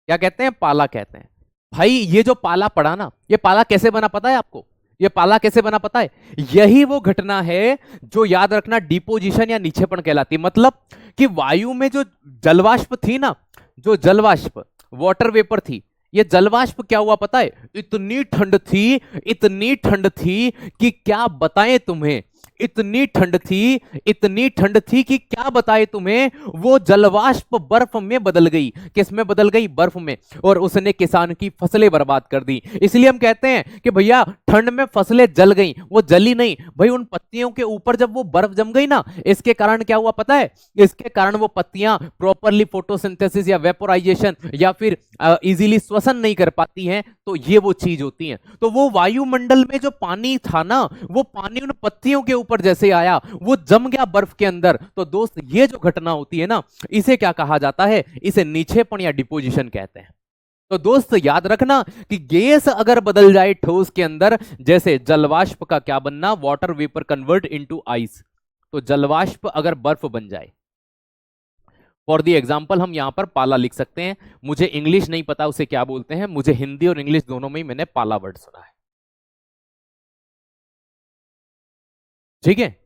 [SPEAKER 1] क्या कहते हैं? पाला कहते हैं। भाई ये जो पाला पड़ा ना, ये पाला कैसे बना पता है आपको? ये पाला कैसे बना पता है? यही वो घटना है जो, याद रखना, डिपोजिशन या नीछेपन कहलाती है। मतलब कि वायु में जो जलवाष्प थी ना, जो जलवाष्प, वाटर वेपर थी, ये जलवाष्प क्या हुआ पता है? इतनी ठंड थी, इतनी ठंड थी कि क्या बताएं तुम्हें, इतनी ठंड थी, इतनी ठंड थी कि क्या बताए तुम्हें, वो जलवाष्प बर्फ में बदल गई। किस में बदल गई? बर्फ में। और उसने किसान की फसलें बर्बाद कर दी। इसलिए हम कहते हैं कि भैया ठंड में फसलें जल गई, वो जली नहीं भाई, उन पत्तियों के ऊपर जब वो बर्फ जम गई ना, इसके कारण क्या हुआ पता है? इसके कारण वो पत्तियां प्रॉपरली फोटोसिंथेसिस या वेपोराइजेशन या फिर इजीली श्वसन नहीं कर पाती हैं, तो ये वो चीज होती है। तो वो वायुमंडल में जो पानी था ना, वो पानी उन पत्तियों के ऊपर जैसे आया, वो जम गया बर्फ के अंदर। तो दोस्त ये जो घटना होती है ना, इसे क्या कहा जाता है? इसे नीछेपन या डिपोजिशन कहते हैं। तो दोस्त याद रखना कि गैस अगर बदल जाए ठोस के अंदर, जैसे जलवाष्प का क्या बनना, water vapour convert into ice, तो जलवाष्प अगर बर्फ बन जाए, फॉर द एग्जाम्पल हम यहां पर पाला लिख सकते हैं। मुझे इंग्लिश नहीं पता उसे क्या बोलते हैं, मुझे हिंदी और इंग्लिश दोनों में ही मैंने पाला वर्ड सुना है। ठीक है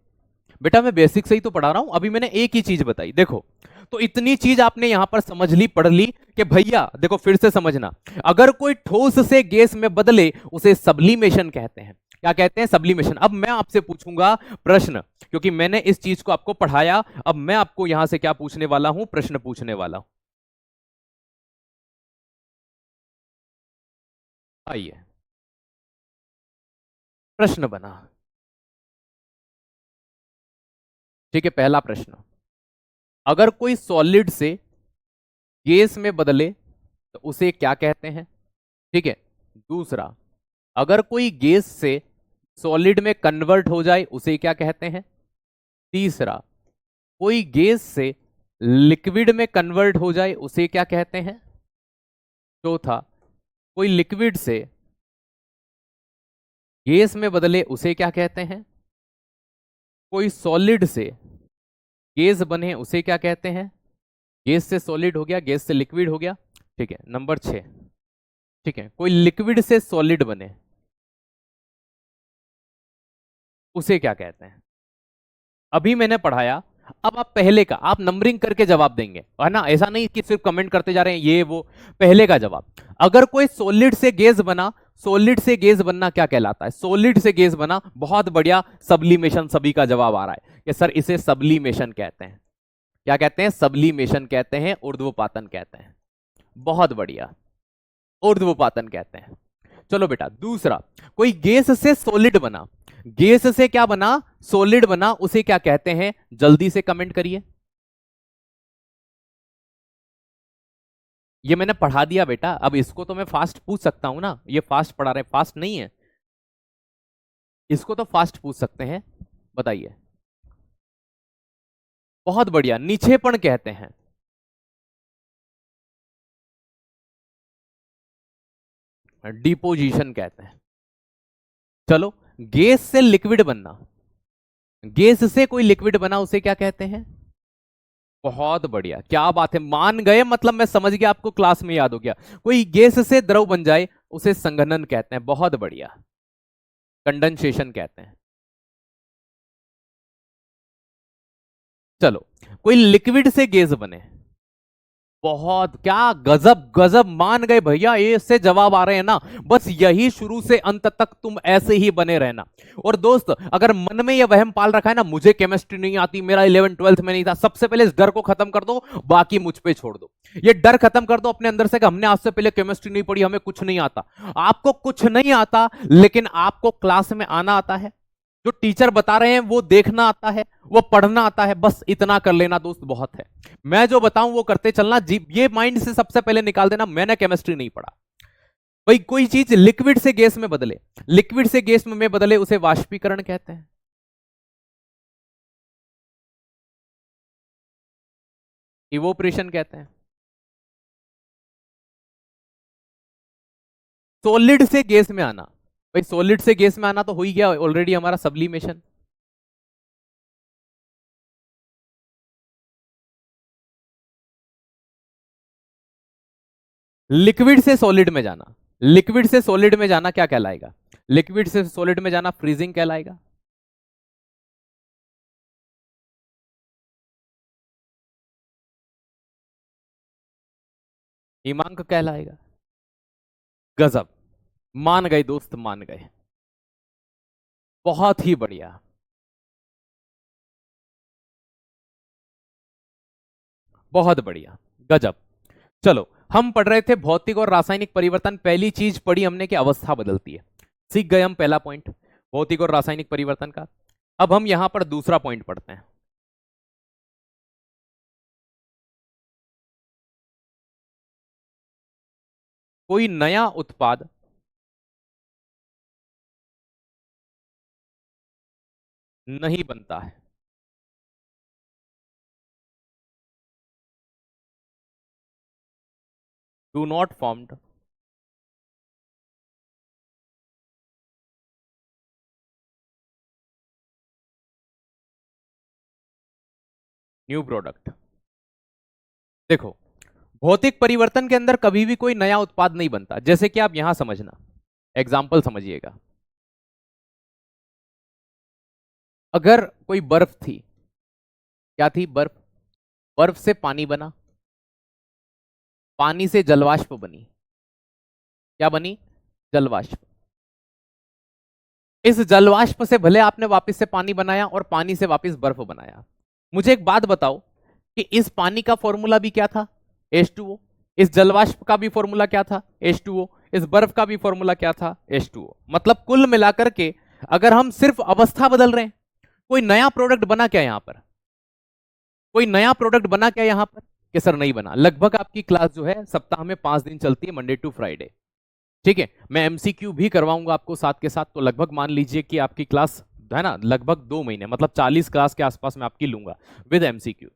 [SPEAKER 1] बेटा, मैं बेसिक से ही तो पढ़ा रहा हूं, अभी मैंने एक ही चीज बताई देखो। तो इतनी चीज आपने यहां पर समझ ली, पढ़ ली कि भैया देखो फिर से समझना, अगर कोई ठोस से गैस में बदले उसे सब्लिमेशन कहते हैं। क्या कहते हैं? सब्लिमेशन। अब मैं आपसे पूछूंगा प्रश्न, क्योंकि मैंने इस चीज को आपको पढ़ाया, अब मैं आपको यहां से क्या पूछने वाला हूं? प्रश्न पूछने वाला हूं। आइए, प्रश्न बना। ठीक है, पहला प्रश्न, अगर कोई सॉलिड से गैस में बदले तो उसे क्या कहते हैं? ठीक है। दूसरा, अगर कोई गैस से सॉलिड में कन्वर्ट हो जाए उसे क्या कहते हैं? तीसरा, कोई गैस से लिक्विड में कन्वर्ट हो जाए उसे क्या कहते हैं? चौथा, कोई लिक्विड से गैस में बदले उसे क्या कहते हैं? कोई सॉलिड से गैस बने उसे क्या कहते हैं? गैस से सॉलिड हो गया, गैस से लिक्विड हो गया। ठीक है, नंबर 6। ठीक है, कोई लिक्विड से सॉलिड बने उसे क्या कहते हैं? अभी मैंने पढ़ाया, अब आप पहले का आप नंबरिंग करके जवाब देंगे, है ना? ऐसा नहीं कि सिर्फ कमेंट करते जा रहे हैं ये वो। पहले का जवाब, अगर कोई सॉलिड से गैस बना, सॉलिड से गैस बनना क्या कहलाता है? सॉलिड से गैस बना, बहुत बढ़िया, सब्लिमेशन। सभी का जवाब आ रहा है कि सर इसे सब्लिमेशन कहते हैं। क्या कहते हैं? सब्लिमेशन कहते हैं, ऊर्ध्वपातन कहते हैं। बहुत बढ़िया, ऊर्ध्वपातन कहते हैं। चलो बेटा, दूसरा, कोई गैस से सॉलिड बना, गैस से क्या बना? सॉलिड बना, उसे क्या कहते हैं? जल्दी से कमेंट करिए। ये मैंने पढ़ा दिया बेटा, अब इसको तो मैं फास्ट पूछ सकता हूं ना, ये फास्ट पढ़ा रहे, फास्ट नहीं है, इसको तो फास्ट पूछ सकते हैं। बताइए। बहुत बढ़िया, निक्षेपण कहते हैं। डिपोजिशन कहते हैं। चलो, गैस से लिक्विड बनना, गैस से कोई लिक्विड बना उसे क्या कहते हैं? बहुत बढ़िया, क्या बात है, मान गए, मतलब मैं समझ गया, आपको क्लास में याद हो गया। कोई गैस से द्रव बन जाए उसे संघनन कहते हैं। बहुत बढ़िया, कंडेंसेशन कहते हैं। चलो, कोई लिक्विड से गैस बने, बहुत, क्या गजब गजब, मान गए भैया, ये से जवाब आ रहे हैं ना। बस यही शुरू से अंत तक तुम ऐसे ही बने रहना। और दोस्त, अगर मन में यह वहम पाल रखा है ना मुझे केमिस्ट्री नहीं आती, मेरा 11 12th में नहीं था, सबसे पहले इस डर को खत्म कर दो, बाकी मुझ पे छोड़ दो। ये डर खत्म कर दो अपने अंदर से कि हमने आज से पहले केमिस्ट्री नहीं पढ़ी, हमें कुछ नहीं आता। आपको कुछ नहीं आता, लेकिन आपको क्लास में आना आता है, जो टीचर बता रहे हैं वो देखना आता है, वो पढ़ना आता है, बस इतना कर लेना दोस्त, बहुत है। मैं जो बताऊं वो करते चलना जी, ये माइंड से सबसे पहले निकाल देना मैंने केमिस्ट्री नहीं पढ़ा। भाई, कोई चीज लिक्विड से गैस में बदले, लिक्विड से गैस में बदले उसे वाष्पीकरण कहते हैं। इवोपरेशन कहते हैं। सॉलिड से गैस में आना, भाई सॉलिड से गैस में आना तो हो ही गया ऑलरेडी हमारा, सब्लिमेशन। लिक्विड से सॉलिड में जाना, लिक्विड से सॉलिड में जाना क्या कहलाएगा? लिक्विड से सॉलिड में जाना फ्रीजिंग कहलाएगा। हिमांक कहलाएगा। गजब, मान गए दोस्त, मान गए, बहुत ही बढ़िया। बहुत बढ़िया, गजब। चलो, हम पढ़ रहे थे भौतिक और रासायनिक परिवर्तन, पहली चीज पढ़ी हमने कि अवस्था बदलती है, सीख गए हम पहला पॉइंट भौतिक और रासायनिक परिवर्तन का। अब हम यहां पर दूसरा पॉइंट पढ़ते हैं। कोई नया उत्पाद नहीं बनता है। Do not formed new product. देखो, भौतिक परिवर्तन के अंदर कभी भी कोई नया उत्पाद नहीं बनता। जैसे कि आप यहां समझना, एग्जाम्पल समझिएगा। अगर कोई बर्फ थी, क्या थी? बर्फ। बर्फ से पानी बना, पानी से जलवाष्प बनी। क्या बनी? जलवाष्प। इस जलवाष्प से भले आपने वापस से पानी बनाया और पानी से वापस बर्फ बनाया। मुझे एक बात बताओ कि इस पानी का फॉर्मूला भी क्या था? H2O। इस जलवाष्प का भी फॉर्मूला क्या था? H2O। इस बर्फ का भी फॉर्मूला क्या था? H2O। मतलब कुल मिलाकर के अगर हम सिर्फ अवस्था बदल रहे हैं, कोई नया प्रोडक्ट बना क्या यहां पर? कोई नया प्रोडक्ट बना क्या यहां पर? कि सर नहीं बना। लगभग आपकी क्लास जो है सप्ताह में 5 दिन चलती है, मंडे टू फ्राइडे। ठीक है, मैं एमसीक्यू भी करवाऊंगा आपको साथ के साथ, तो लगभग मान लीजिए कि आपकी क्लास है ना, लगभग 2 महीने, मतलब 40 क्लास के आसपास में आपकी लूंगा विद एमसीक्यू।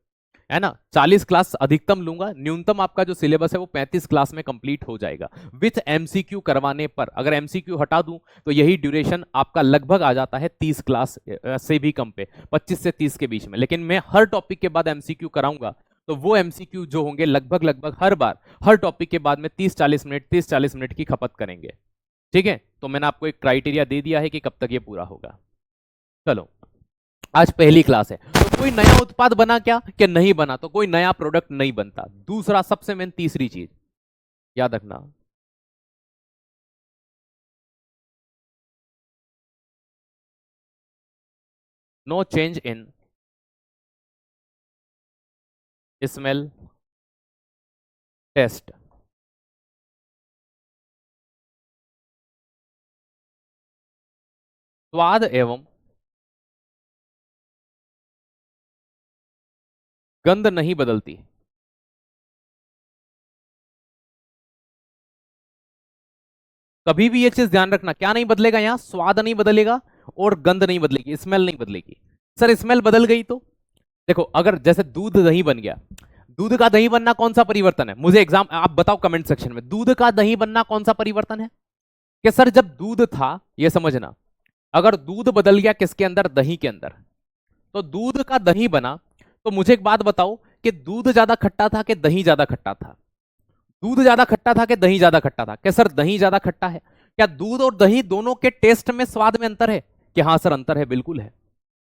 [SPEAKER 1] है ना, 40 क्लास अधिकतम लूंगा, न्यूनतम आपका जो सिलेबस है वो 35 क्लास में कंप्लीट हो जाएगा विथ एमसीक्यू करवाने पर। अगर एमसीक्यू हटा दूं तो यही ड्यूरेशन आपका लगभग आ जाता है 30 क्लास से भी कम पे, 25 से 30 के बीच में। लेकिन मैं हर टॉपिक के बाद एमसीक्यू कराऊंगा, तो वो एमसीक्यू जो होंगे लगभग लगभग हर बार हर टॉपिक के बाद में 30-40 मिनट की खपत करेंगे। ठीक है, तो मैंने आपको एक क्राइटेरिया दे दिया है कि कब तक ये पूरा होगा। चलो, आज पहली क्लास है, तो कोई नया उत्पाद बना क्या? कि नहीं बना, तो कोई नया प्रोडक्ट नहीं बनता। दूसरा, सबसे मेन तीसरी चीज याद रखना, no change in smell, taste. स्वाद एवं गंध नहीं बदलती। कभी भी ये चीज ध्यान रखना, क्या नहीं बदलेगा यहां? स्वाद नहीं बदलेगा और गंध नहीं बदलेगी, स्मेल नहीं बदलेगी। सर स्मेल बदल गई तो? देखो, अगर जैसे दूध दही बन गया, दूध का दही बनना कौन सा परिवर्तन है? मुझे एग्जाम आप बताओ कमेंट सेक्शन में, दूध का दही बनना कौन सा परिवर्तन है? कि सर जब दूध था, ये समझना, अगर दूध बदल गया किसके अंदर? दही के अंदर, तो दूध का दही बना। तो मुझे एक बात बताओ कि दूध ज्यादा खट्टा था कि दही ज्यादा खट्टा था? दूध ज्यादा खट्टा था कि दही ज्यादा खट्टा था? क्या सर दही ज्यादा खट्टा है? क्या दूध और दही दोनों के टेस्ट में स्वाद में अंतर है? कि हाँ सर अंतर है, बिल्कुल है।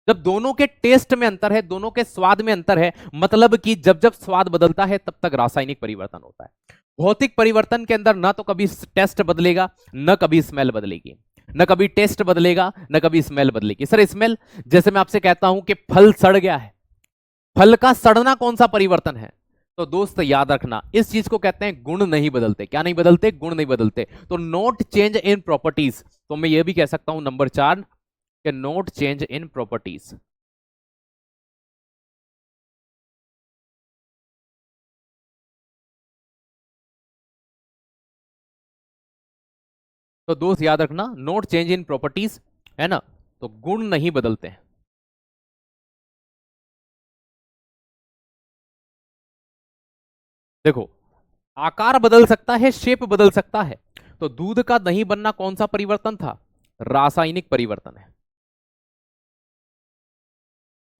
[SPEAKER 1] जब दोनों के टेस्ट में अंतर है, दोनों के स्वाद में अंतर है, मतलब कि जब जब स्वाद बदलता है तब तक रासायनिक परिवर्तन होता है। भौतिक परिवर्तन के अंदर ना तो कभी टेस्ट बदलेगा, न कभी स्मेल बदलेगी। न कभी टेस्ट बदलेगा, न कभी स्मेल बदलेगी। सर स्मेल, जैसे मैं आपसे कहता हूं कि फल सड़ गया है, फल का सड़ना कौन सा परिवर्तन है? तो दोस्त याद रखना, इस चीज को कहते हैं गुण नहीं बदलते। क्या नहीं बदलते? गुण नहीं बदलते। तो नोट चेंज इन प्रॉपर्टीज, तो मैं ये भी कह सकता हूं नंबर 4 कि नोट चेंज इन प्रॉपर्टीज। तो दोस्त याद रखना, नोट चेंज इन प्रॉपर्टीज, है ना, तो गुण नहीं बदलते हैं। देखो, आकार बदल सकता है, शेप बदल सकता है। तो दूध का दही बनना कौन सा परिवर्तन था? रासायनिक परिवर्तन है।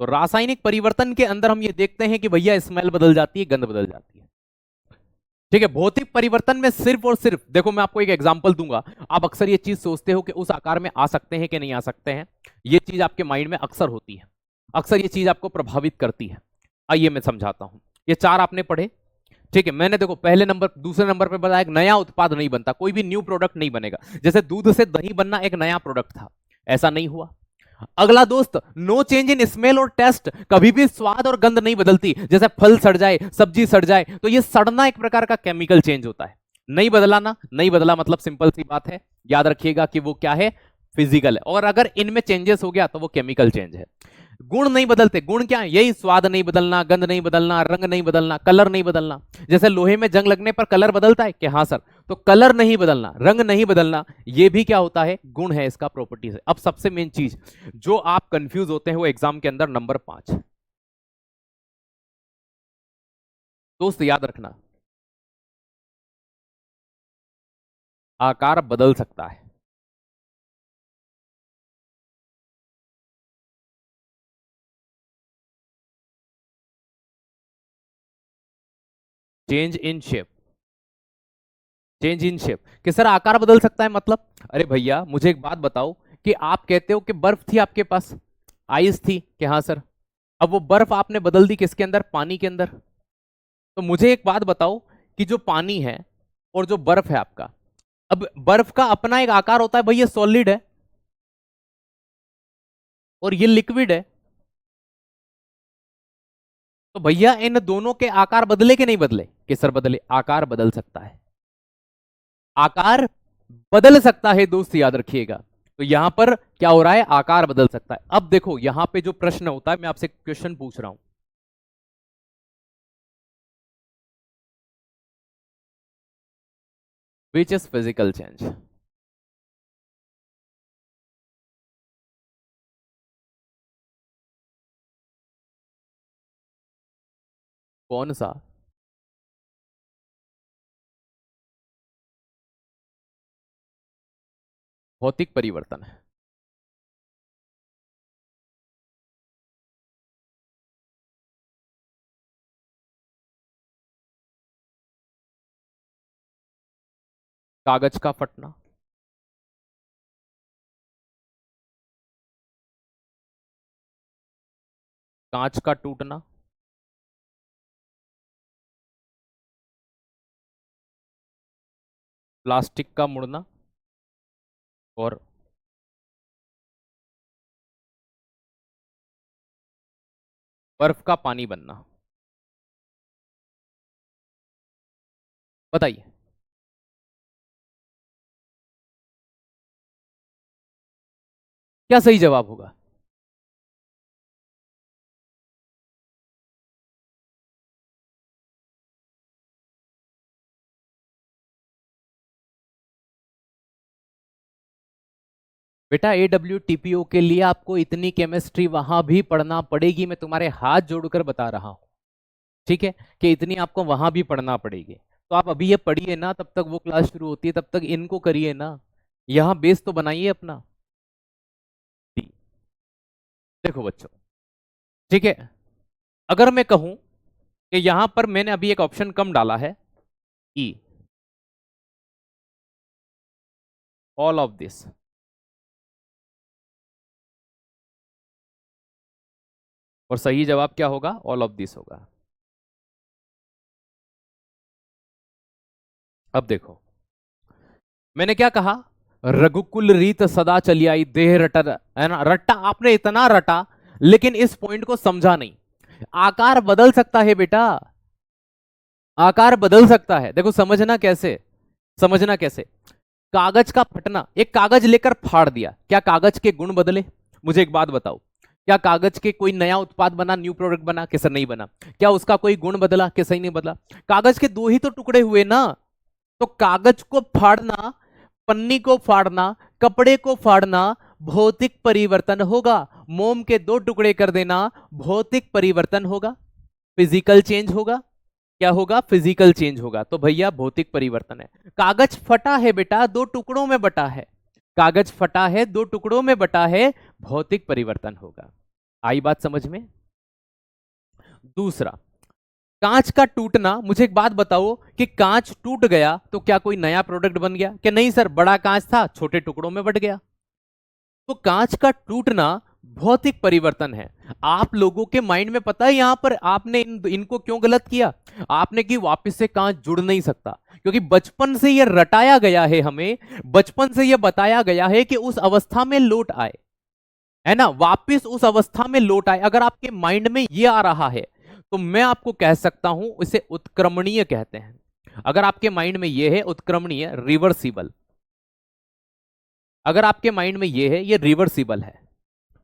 [SPEAKER 1] तो रासायनिक परिवर्तन के अंदर हम ये देखते हैं कि भैया स्मेल बदल जाती है, गंध बदल जाती है। ठीक है, भौतिक परिवर्तन में सिर्फ और सिर्फ, देखो मैं आपको एक एग्जांपल दूंगा। आप अक्सर ये चीज सोचते हो कि उस आकार में आ सकते हैं कि नहीं आ सकते हैं, ये चीज आपके माइंड में अक्सर होती है, अक्सर ये चीज आपको प्रभावित करती है। आइए मैं समझाता हूं। ये चार आपने पढ़े, ठीक है। मैंने देखो पहले नंबर दूसरे नंबर पे बताया एक नया उत्पाद नहीं बनता, कोई भी न्यू प्रोडक्ट नहीं बनेगा। जैसे दूध से दही बनना एक नया प्रोडक्ट था, ऐसा नहीं हुआ। अगला दोस्त, नो चेंज इन स्मेल और टेस्ट, कभी भी स्वाद और गंध नहीं बदलती। जैसे फल सड़ जाए, सब्जी सड़ जाए, तो ये सड़ना एक प्रकार का केमिकल चेंज होता है। नहीं बदला ना, नहीं बदला मतलब सिंपल सी बात है, याद रखिएगा कि वो क्या है? फिजिकल है। और अगर इनमें चेंजेस हो गया तो वो केमिकल चेंज है। गुण नहीं बदलते। गुण क्या है? यही स्वाद नहीं बदलना, गंध नहीं बदलना, रंग नहीं बदलना, कलर नहीं बदलना। जैसे लोहे में जंग लगने पर कलर बदलता है कि हाँ सर, तो कलर नहीं बदलना, रंग नहीं बदलना, ये भी क्या होता है? गुण है, इसका प्रॉपर्टीज है। अब सबसे मेन चीज जो आप कंफ्यूज होते हैं वो एग्जाम के अंदर नंबर 5, दोस्त याद रखना, आकार बदल सकता है। Change in shape, change in shape कि सर आकार बदल सकता है मतलब? अरे भैया मुझे एक बात बताओ कि आप कहते हो कि बर्फ थी आपके पास, आइस थी कि हाँ सर, अब वो बर्फ आपने बदल दी किसके अंदर? पानी के अंदर। तो मुझे एक बात बताओ कि जो पानी है और जो बर्फ है आपका, अब बर्फ का अपना एक आकार होता है भाई, ये सॉलिड है और ये लिक्विड है, तो भैया इन दोनों के आकार बदले कि नहीं बदले? कि सर बदले, आकार बदल सकता है, आकार बदल सकता है दोस्त, याद रखिएगा। तो यहां पर क्या हो रहा है? आकार बदल सकता है। अब देखो यहां पे जो प्रश्न होता है, मैं आपसे क्वेश्चन पूछ रहा हूं, विच इज फिजिकल चेंज? कौन सा? भौतिक परिवर्तन है। कागज का फटना, कांच का टूटना, प्लास्टिक का मुड़ना, और बर्फ का पानी बनना। बताइए। क्या सही जवाब होगा? बेटा AWTPO के लिए आपको इतनी केमिस्ट्री वहां भी पढ़ना पड़ेगी, मैं तुम्हारे हाथ जोड़कर बता रहा हूं, ठीक है, कि इतनी आपको वहां भी पढ़ना पड़ेगी। तो आप अभी ये पढ़िए ना, तब तक वो क्लास शुरू होती है, तब तक इनको करिए ना, यहां बेस तो बनाइए अपना। देखो बच्चों, ठीक है, अगर मैं कहूं कि यहां पर मैंने अभी एक ऑप्शन कम डाला है, ई, ऑल ऑफ दिस, और सही जवाब क्या होगा? ऑल ऑफ दिस होगा। अब देखो मैंने क्या कहा, रघुकुल रीत सदा चली आई, देह रटा, है ना, रट्टा आपने इतना रटा, लेकिन इस पॉइंट को समझा नहीं। आकार बदल सकता है बेटा, आकार बदल सकता है। देखो समझना कैसे, समझना कैसे, कागज का फटना, एक कागज लेकर फाड़ दिया, क्या कागज के गुण बदले? मुझे एक बात बताओ, क्या कागज के कोई नया उत्पाद बना, न्यू प्रोडक्ट बना? कि सर नहीं बना। क्या उसका कोई गुण बदला? कि सही नहीं बदला। कागज के दो ही तो टुकड़े हुए ना, तो कागज को फाड़ना, पन्नी को फाड़ना, कपड़े को फाड़ना, भौतिक परिवर्तन होगा। मोम के दो टुकड़े कर देना, भौतिक परिवर्तन होगा, फिजिकल चेंज होगा। क्या होगा? फिजिकल चेंज होगा। तो भैया भौतिक परिवर्तन है। कागज फटा है बेटा, दो टुकड़ों में बटा है, कागज फटा है, दो टुकड़ों में बटा है, भौतिक परिवर्तन होगा। आई बात समझ में? दूसरा, कांच का टूटना, मुझे एक बात बताओ कि कांच टूट गया तो क्या कोई नया प्रोडक्ट बन गया? कि नहीं सर, बड़ा कांच था, छोटे टुकड़ों में बट गया। तो कांच का टूटना भौतिक परिवर्तन है। आप लोगों के माइंड में पता है यहां पर आपने इनको क्यों गलत किया? आपने कि वापस से कांच जुड़ नहीं सकता, क्योंकि बचपन से यह रटाया गया है, हमें बचपन से यह बताया गया है कि उस अवस्था में लौट आए, है ना, वापस उस अवस्था में लौट आए। अगर आपके माइंड में यह आ रहा है तो मैं आपको कह सकता हूं इसे उत्क्रमणीय कहते हैं। अगर आपके माइंड में यह है उत्क्रमणीय, रिवर्सिबल, अगर आपके माइंड में यह है ये रिवर्सिबल है,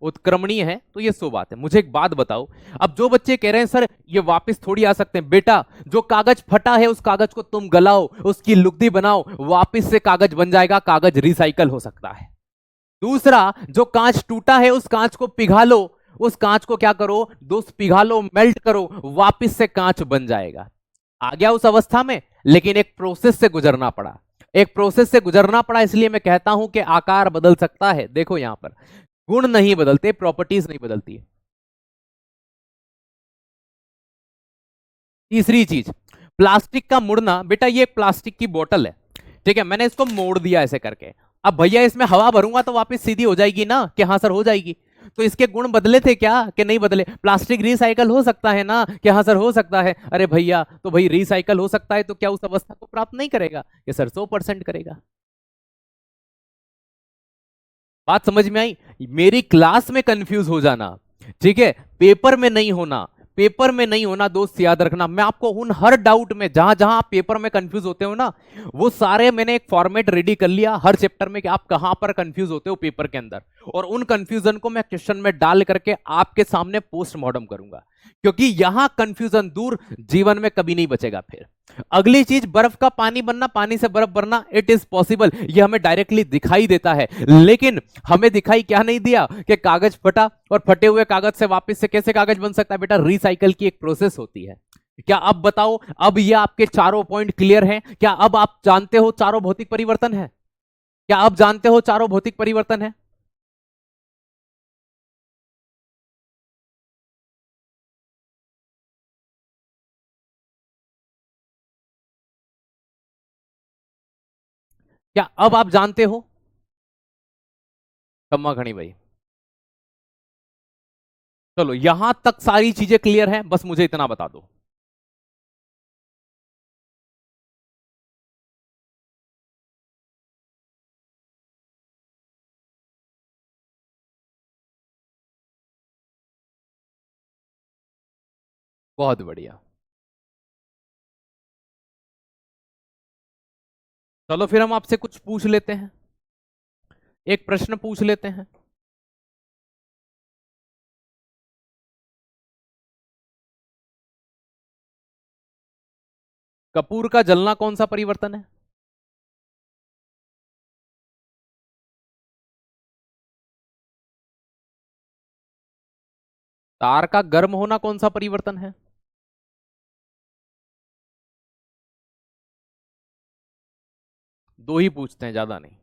[SPEAKER 1] उत्क्रमणीय है, तो ये सो बात है। मुझे एक बात बताओ, अब जो बच्चे कह रहे हैं सर ये वापस थोड़ी आ सकते हैं, बेटा जो कागज फटा है उस कागज को तुम गलाओ, उसकी लुगदी बनाओ, वापस से कागज बन जाएगा, कागज रिसाइकल हो सकता है। दूसरा, जो कांच टूटा है उस कांच को पिघा लो, उस कांच को क्या करो दोस्त, पिघा लो, मेल्ट करो, वापस से कांच बन जाएगा। आ गया उस अवस्था में, लेकिन एक प्रोसेस से गुजरना पड़ा, एक प्रोसेस से गुजरना पड़ा, इसलिए मैं कहता हूं कि आकार बदल सकता है। देखो यहां पर गुण नहीं बदलते, प्रॉपर्टीज नहीं बदलती है। तीसरी चीज, प्लास्टिक का मुड़ना, बेटा ये एक प्लास्टिक की बोतल है, ठीक है, मैंने इसको मोड़ दिया ऐसे करके, अब भैया इसमें हवा भरूंगा तो वापस सीधी हो जाएगी ना, कि हाँ सर हो जाएगी। तो इसके गुण बदले थे क्या कि नहीं बदले? प्लास्टिक रिसाइकल हो सकता है ना, कि हाँ सर हो सकता है। अरे भैया तो भाई रिसाइकल हो सकता है तो क्या उस अवस्था को प्राप्त नहीं करेगा? कि सर 100% करेगा। बात समझ में आई? मेरी क्लास में कंफ्यूज हो जाना, ठीक है, पेपर में नहीं होना। पेपर में नहीं होना दोस्त, याद रखना। मैं आपको उन हर डाउट में, जहां जहां आप पेपर में कंफ्यूज होते हो ना, वो सारे मैंने एक फॉर्मेट रेडी कर लिया हर चैप्टर में कि आप कहां पर कंफ्यूज होते हो पेपर के अंदर, और उन कंफ्यूजन को मैं क्वेश्चन में डाल करके आपके सामने पोस्टमार्टम करूंगा, क्योंकि यहां कंफ्यूजन दूर, जीवन में कभी नहीं बचेगा फिर। अगली चीज, बर्फ का पानी बनना, पानी से बर्फ बनना, इट इज पॉसिबल, ये हमें डायरेक्टली दिखाई देता है, लेकिन हमें दिखाई क्या नहीं दिया कि कागज फटा, और फटे हुए कागज से वापस से कैसे कागज बन सकता है? बेटा रिसाइकल की एक प्रोसेस होती है। क्या अब बताओ, अब ये आपके चारों पॉइंट क्लियर हैं? क्या अब आप जानते हो चारों भौतिक परिवर्तन है? क्या आप जानते हो चारों भौतिक परिवर्तन है? क्या अब आप जानते हो? कम्मा खड़ी भाई, चलो यहां तक सारी चीजें क्लियर हैं, बस मुझे इतना बता दो। बहुत बढ़िया। चलो फिर हम आपसे कुछ पूछ लेते हैं, एक प्रश्न पूछ लेते हैं। कपूर का जलना कौन सा परिवर्तन है? तार का गर्म होना कौन सा परिवर्तन है? दो ही पूछते हैं, ज्यादा नहीं।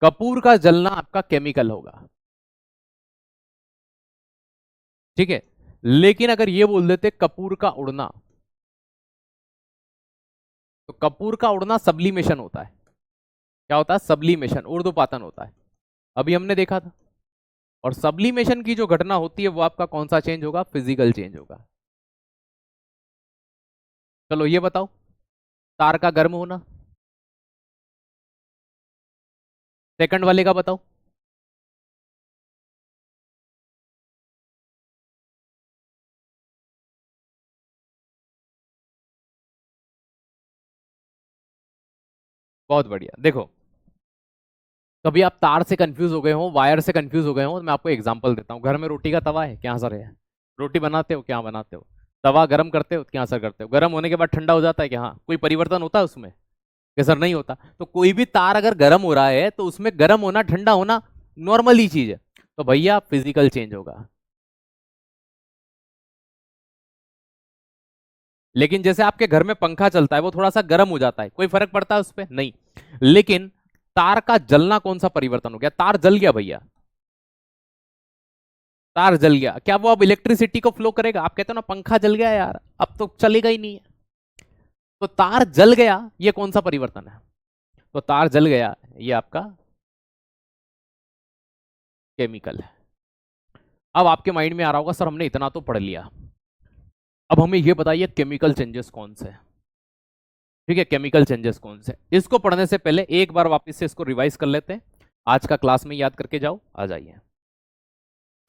[SPEAKER 1] कपूर का जलना आपका केमिकल होगा, ठीक है, लेकिन अगर ये बोल देते कपूर का उड़ना, तो कपूर का उड़ना सब्लिमेशन होता है। क्या होता है? सब्लिमेशन, ऊर्ध्वपातन होता है, अभी हमने देखा था। और सब्लिमेशन की जो घटना होती है वो आपका कौन सा चेंज होगा? फिजिकल चेंज होगा। चलो ये बताओ, तार का गर्म होना, सेकंड वाले का बताओ। बहुत बढ़िया। देखो, कभी आप तार से कंफ्यूज हो गए हो, वायर से कंफ्यूज हो गए हो, तो मैं आपको एग्जांपल देता हूँ। घर में रोटी का तवा है, क्या आंसर है? रोटी बनाते हो, क्या बनाते हो? तवा गर्म करते हो, क्या आंसर करते हो? गर्म होने के बाद ठंडा हो जाता है, क्या हाँ कोई परिवर्तन होता है उसमें? कि सर नहीं होता। तो कोई भी तार अगर गर्म हो रहा है तो उसमें गर्म होना, ठंडा होना नॉर्मल ही चीज है, तो भैया फिजिकल चेंज होगा। लेकिन जैसे आपके घर में पंखा चलता है, वो थोड़ा सा गर्म हो जाता है, कोई फर्क पड़ता है उस पर? नहीं। लेकिन तार का जलना कौन सा परिवर्तन हो गया? तार जल गया भैया, तार जल गया, क्या वो अब इलेक्ट्रिसिटी को फ्लो करेगा? आप कहते हो ना पंखा जल गया यार, अब तो चलेगा ही नहीं है। तो तार जल गया, ये कौन सा परिवर्तन है? तो तार जल गया, ये आपका केमिकल है। अब आपके माइंड में आ रहा होगा सर हमने इतना तो पढ़ लिया, अब हमें ये बताइए केमिकल चेंजेस कौन से हैं? ठीक है, केमिकल चेंजेस कौन से? इसको पढ़ने से पहले एक बार वापस से इसको रिवाइज कर लेते हैं। आज का क्लास में याद करके जाओ, आ जाइए।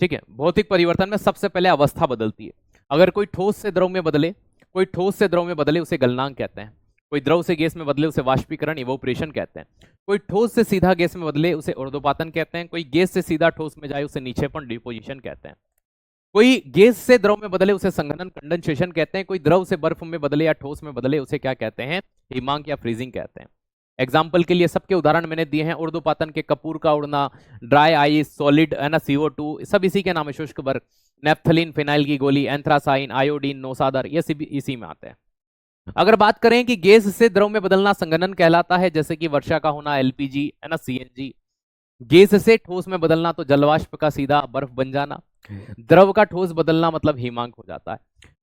[SPEAKER 1] ठीक है, भौतिक परिवर्तन में सबसे पहले अवस्था बदलती है। अगर कोई ठोस से द्रव में बदले, कोई ठोस से द्रव में बदले उसे गलनांक कहते हैं। कोई द्रव से गैस में बदले उसे वाष्पीकरण, इवोपरेशन कहते हैं। कोई ठोस से सीधा गैस में बदले उसे ऊर्ध्वपातन कहते हैं। कोई गैस से सीधा ठोस में जाए उसे निक्षेपण, डिपोजिशन कहते हैं। कोई गैस से द्रव में बदले उसे संघनन, कंडेंसेशन कहते हैं। कोई द्रव से बर्फ में बदले या ठोस में बदले उसे क्या कहते हैं? हिमांक या फ्रीजिंग कहते हैं। एग्जाम्पल के लिए सबके उदाहरण मैंने दिए हैं, उर्ध्वपातन के कपूर का उड़ना, ड्राई आइस, सॉलिड है ना, CO2, सब इसी के नाम है, शुष्क बर्फ, नेफ्थलीन फिनाइल की गोली, एंथ्रासाइन, आयोडीन, नौसादर, ये इसी में आते हैं। अगर बात करें कि गैस से द्रव में बदलना संघनन कहलाता है, जैसे कि वर्षा का होना, LPG है ना, CNG। गैस से ठोस में बदलना तो जलवाष्प का सीधा बर्फ बन जाना। द्रव का ठोस बदलना मतलब हिमांक हो जाता है।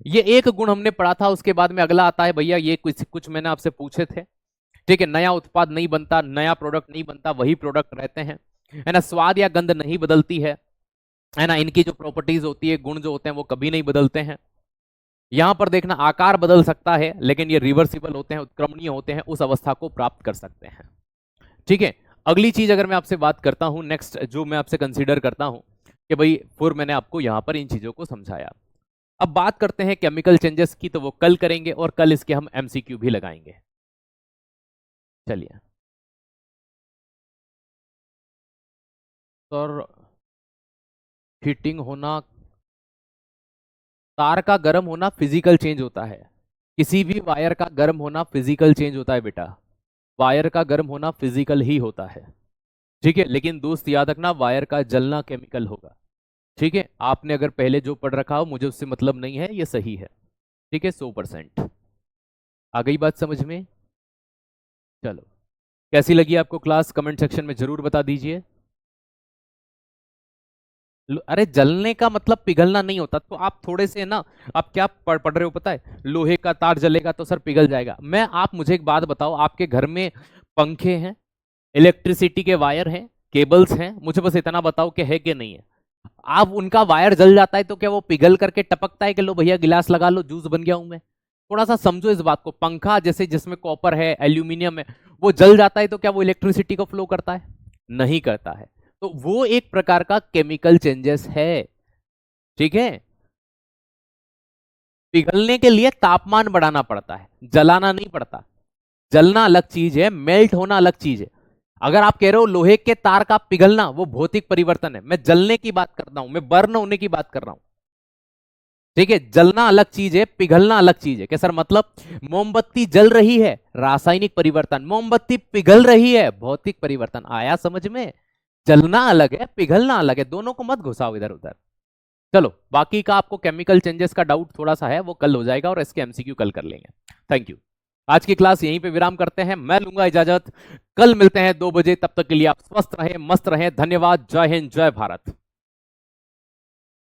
[SPEAKER 1] ये एक गुण हमने पढ़ा था। उसके बाद में अगला आता है भैया, ये कुछ मैंने आपसे पूछे थे, ठीक है। नया उत्पाद नहीं बनता, नया प्रोडक्ट नहीं बनता, वही प्रोडक्ट रहते हैं, है ना। स्वाद या गंध नहीं बदलती है ना। इनकी जो प्रॉपर्टीज होती है, गुण जो होते हैं, वो कभी नहीं बदलते हैं। यहां पर देखना, आकार बदल सकता है लेकिन ये रिवर्सिबल होते हैं, उत्क्रमणीय होते हैं, उस अवस्था को प्राप्त कर सकते हैं, ठीक है। अगली चीज अगर मैं आपसे बात करता हूं, नेक्स्ट जो मैं आपसे कंसीडर करता हूं कि भाई मैंने आपको यहां पर इन चीजों को समझाया। अब बात करते हैं केमिकल चेंजेस की, तो वो कल करेंगे और कल इसके हम MCQ भी लगाएंगे। चलिए सर, हीटिंग होना, तार का गर्म होना फिजिकल चेंज होता है। किसी भी वायर का गर्म होना फिजिकल चेंज होता है बेटा। वायर का गर्म होना फिजिकल ही होता है, ठीक है। लेकिन दोस्त याद रखना, वायर का जलना केमिकल होगा, ठीक है। आपने अगर पहले जो पढ़ रखा हो, मुझे उससे मतलब नहीं है, ये सही है, ठीक है, 100%। आ गई बात समझ में? चलो, कैसी लगी आपको क्लास, कमेंट सेक्शन में जरूर बता दीजिए। अरे जलने का मतलब पिघलना नहीं होता, तो आप थोड़े से ना, आप क्या पढ़ रहे हो पता है, लोहे का तार जलेगा तो सर पिघल जाएगा। आप मुझे एक बात बताओ, आपके घर में पंखे हैं, इलेक्ट्रिसिटी के वायर हैं, केबल्स हैं, मुझे बस इतना बताओ कि है कि नहीं है। आप उनका वायर जल जाता है तो क्या वो पिघल करके टपकता है कि लो भैया गिलास लगा लो, जूस बन गया हूं मैं? थोड़ा सा समझो इस बात को। पंखा जैसे जिसमें कॉपर है, एल्यूमिनियम है, वो जल जाता है तो क्या वो इलेक्ट्रिसिटी को फ्लो करता है? नहीं करता है। तो वो एक प्रकार का केमिकल चेंजेस है, ठीक है। पिघलने के लिए तापमान बढ़ाना पड़ता है, जलाना नहीं पड़ता। जलना अलग चीज है, मेल्ट होना अलग चीज है। अगर आप कह रहे हो लोहे के तार का पिघलना, वो भौतिक परिवर्तन है। मैं जलने की बात कर रहा हूं, मैं बर्न होने की बात कर रहा हूं, ठीक है। जलना अलग चीज है, पिघलना अलग चीज है। कैसा मतलब, मोमबत्ती जल रही है, रासायनिक परिवर्तन, मोमबत्ती पिघल रही है, भौतिक परिवर्तन। आया समझ में? जलना अलग है, पिघलना अलग है, दोनों को मत घुसाओ इधर उधर। चलो, बाकी का आपको केमिकल चेंजेस का डाउट थोड़ा सा है, वो कल हो जाएगा और इसके MCQ कल कर लेंगे। Thank you. आज की क्लास यहीं पे विराम करते हैं, मैं लूंगा इजाजत। कल मिलते हैं 2 बजे, तब तक के लिए आप स्वस्थ रहें, मस्त रहें। धन्यवाद। जय हिंद, जय भारत।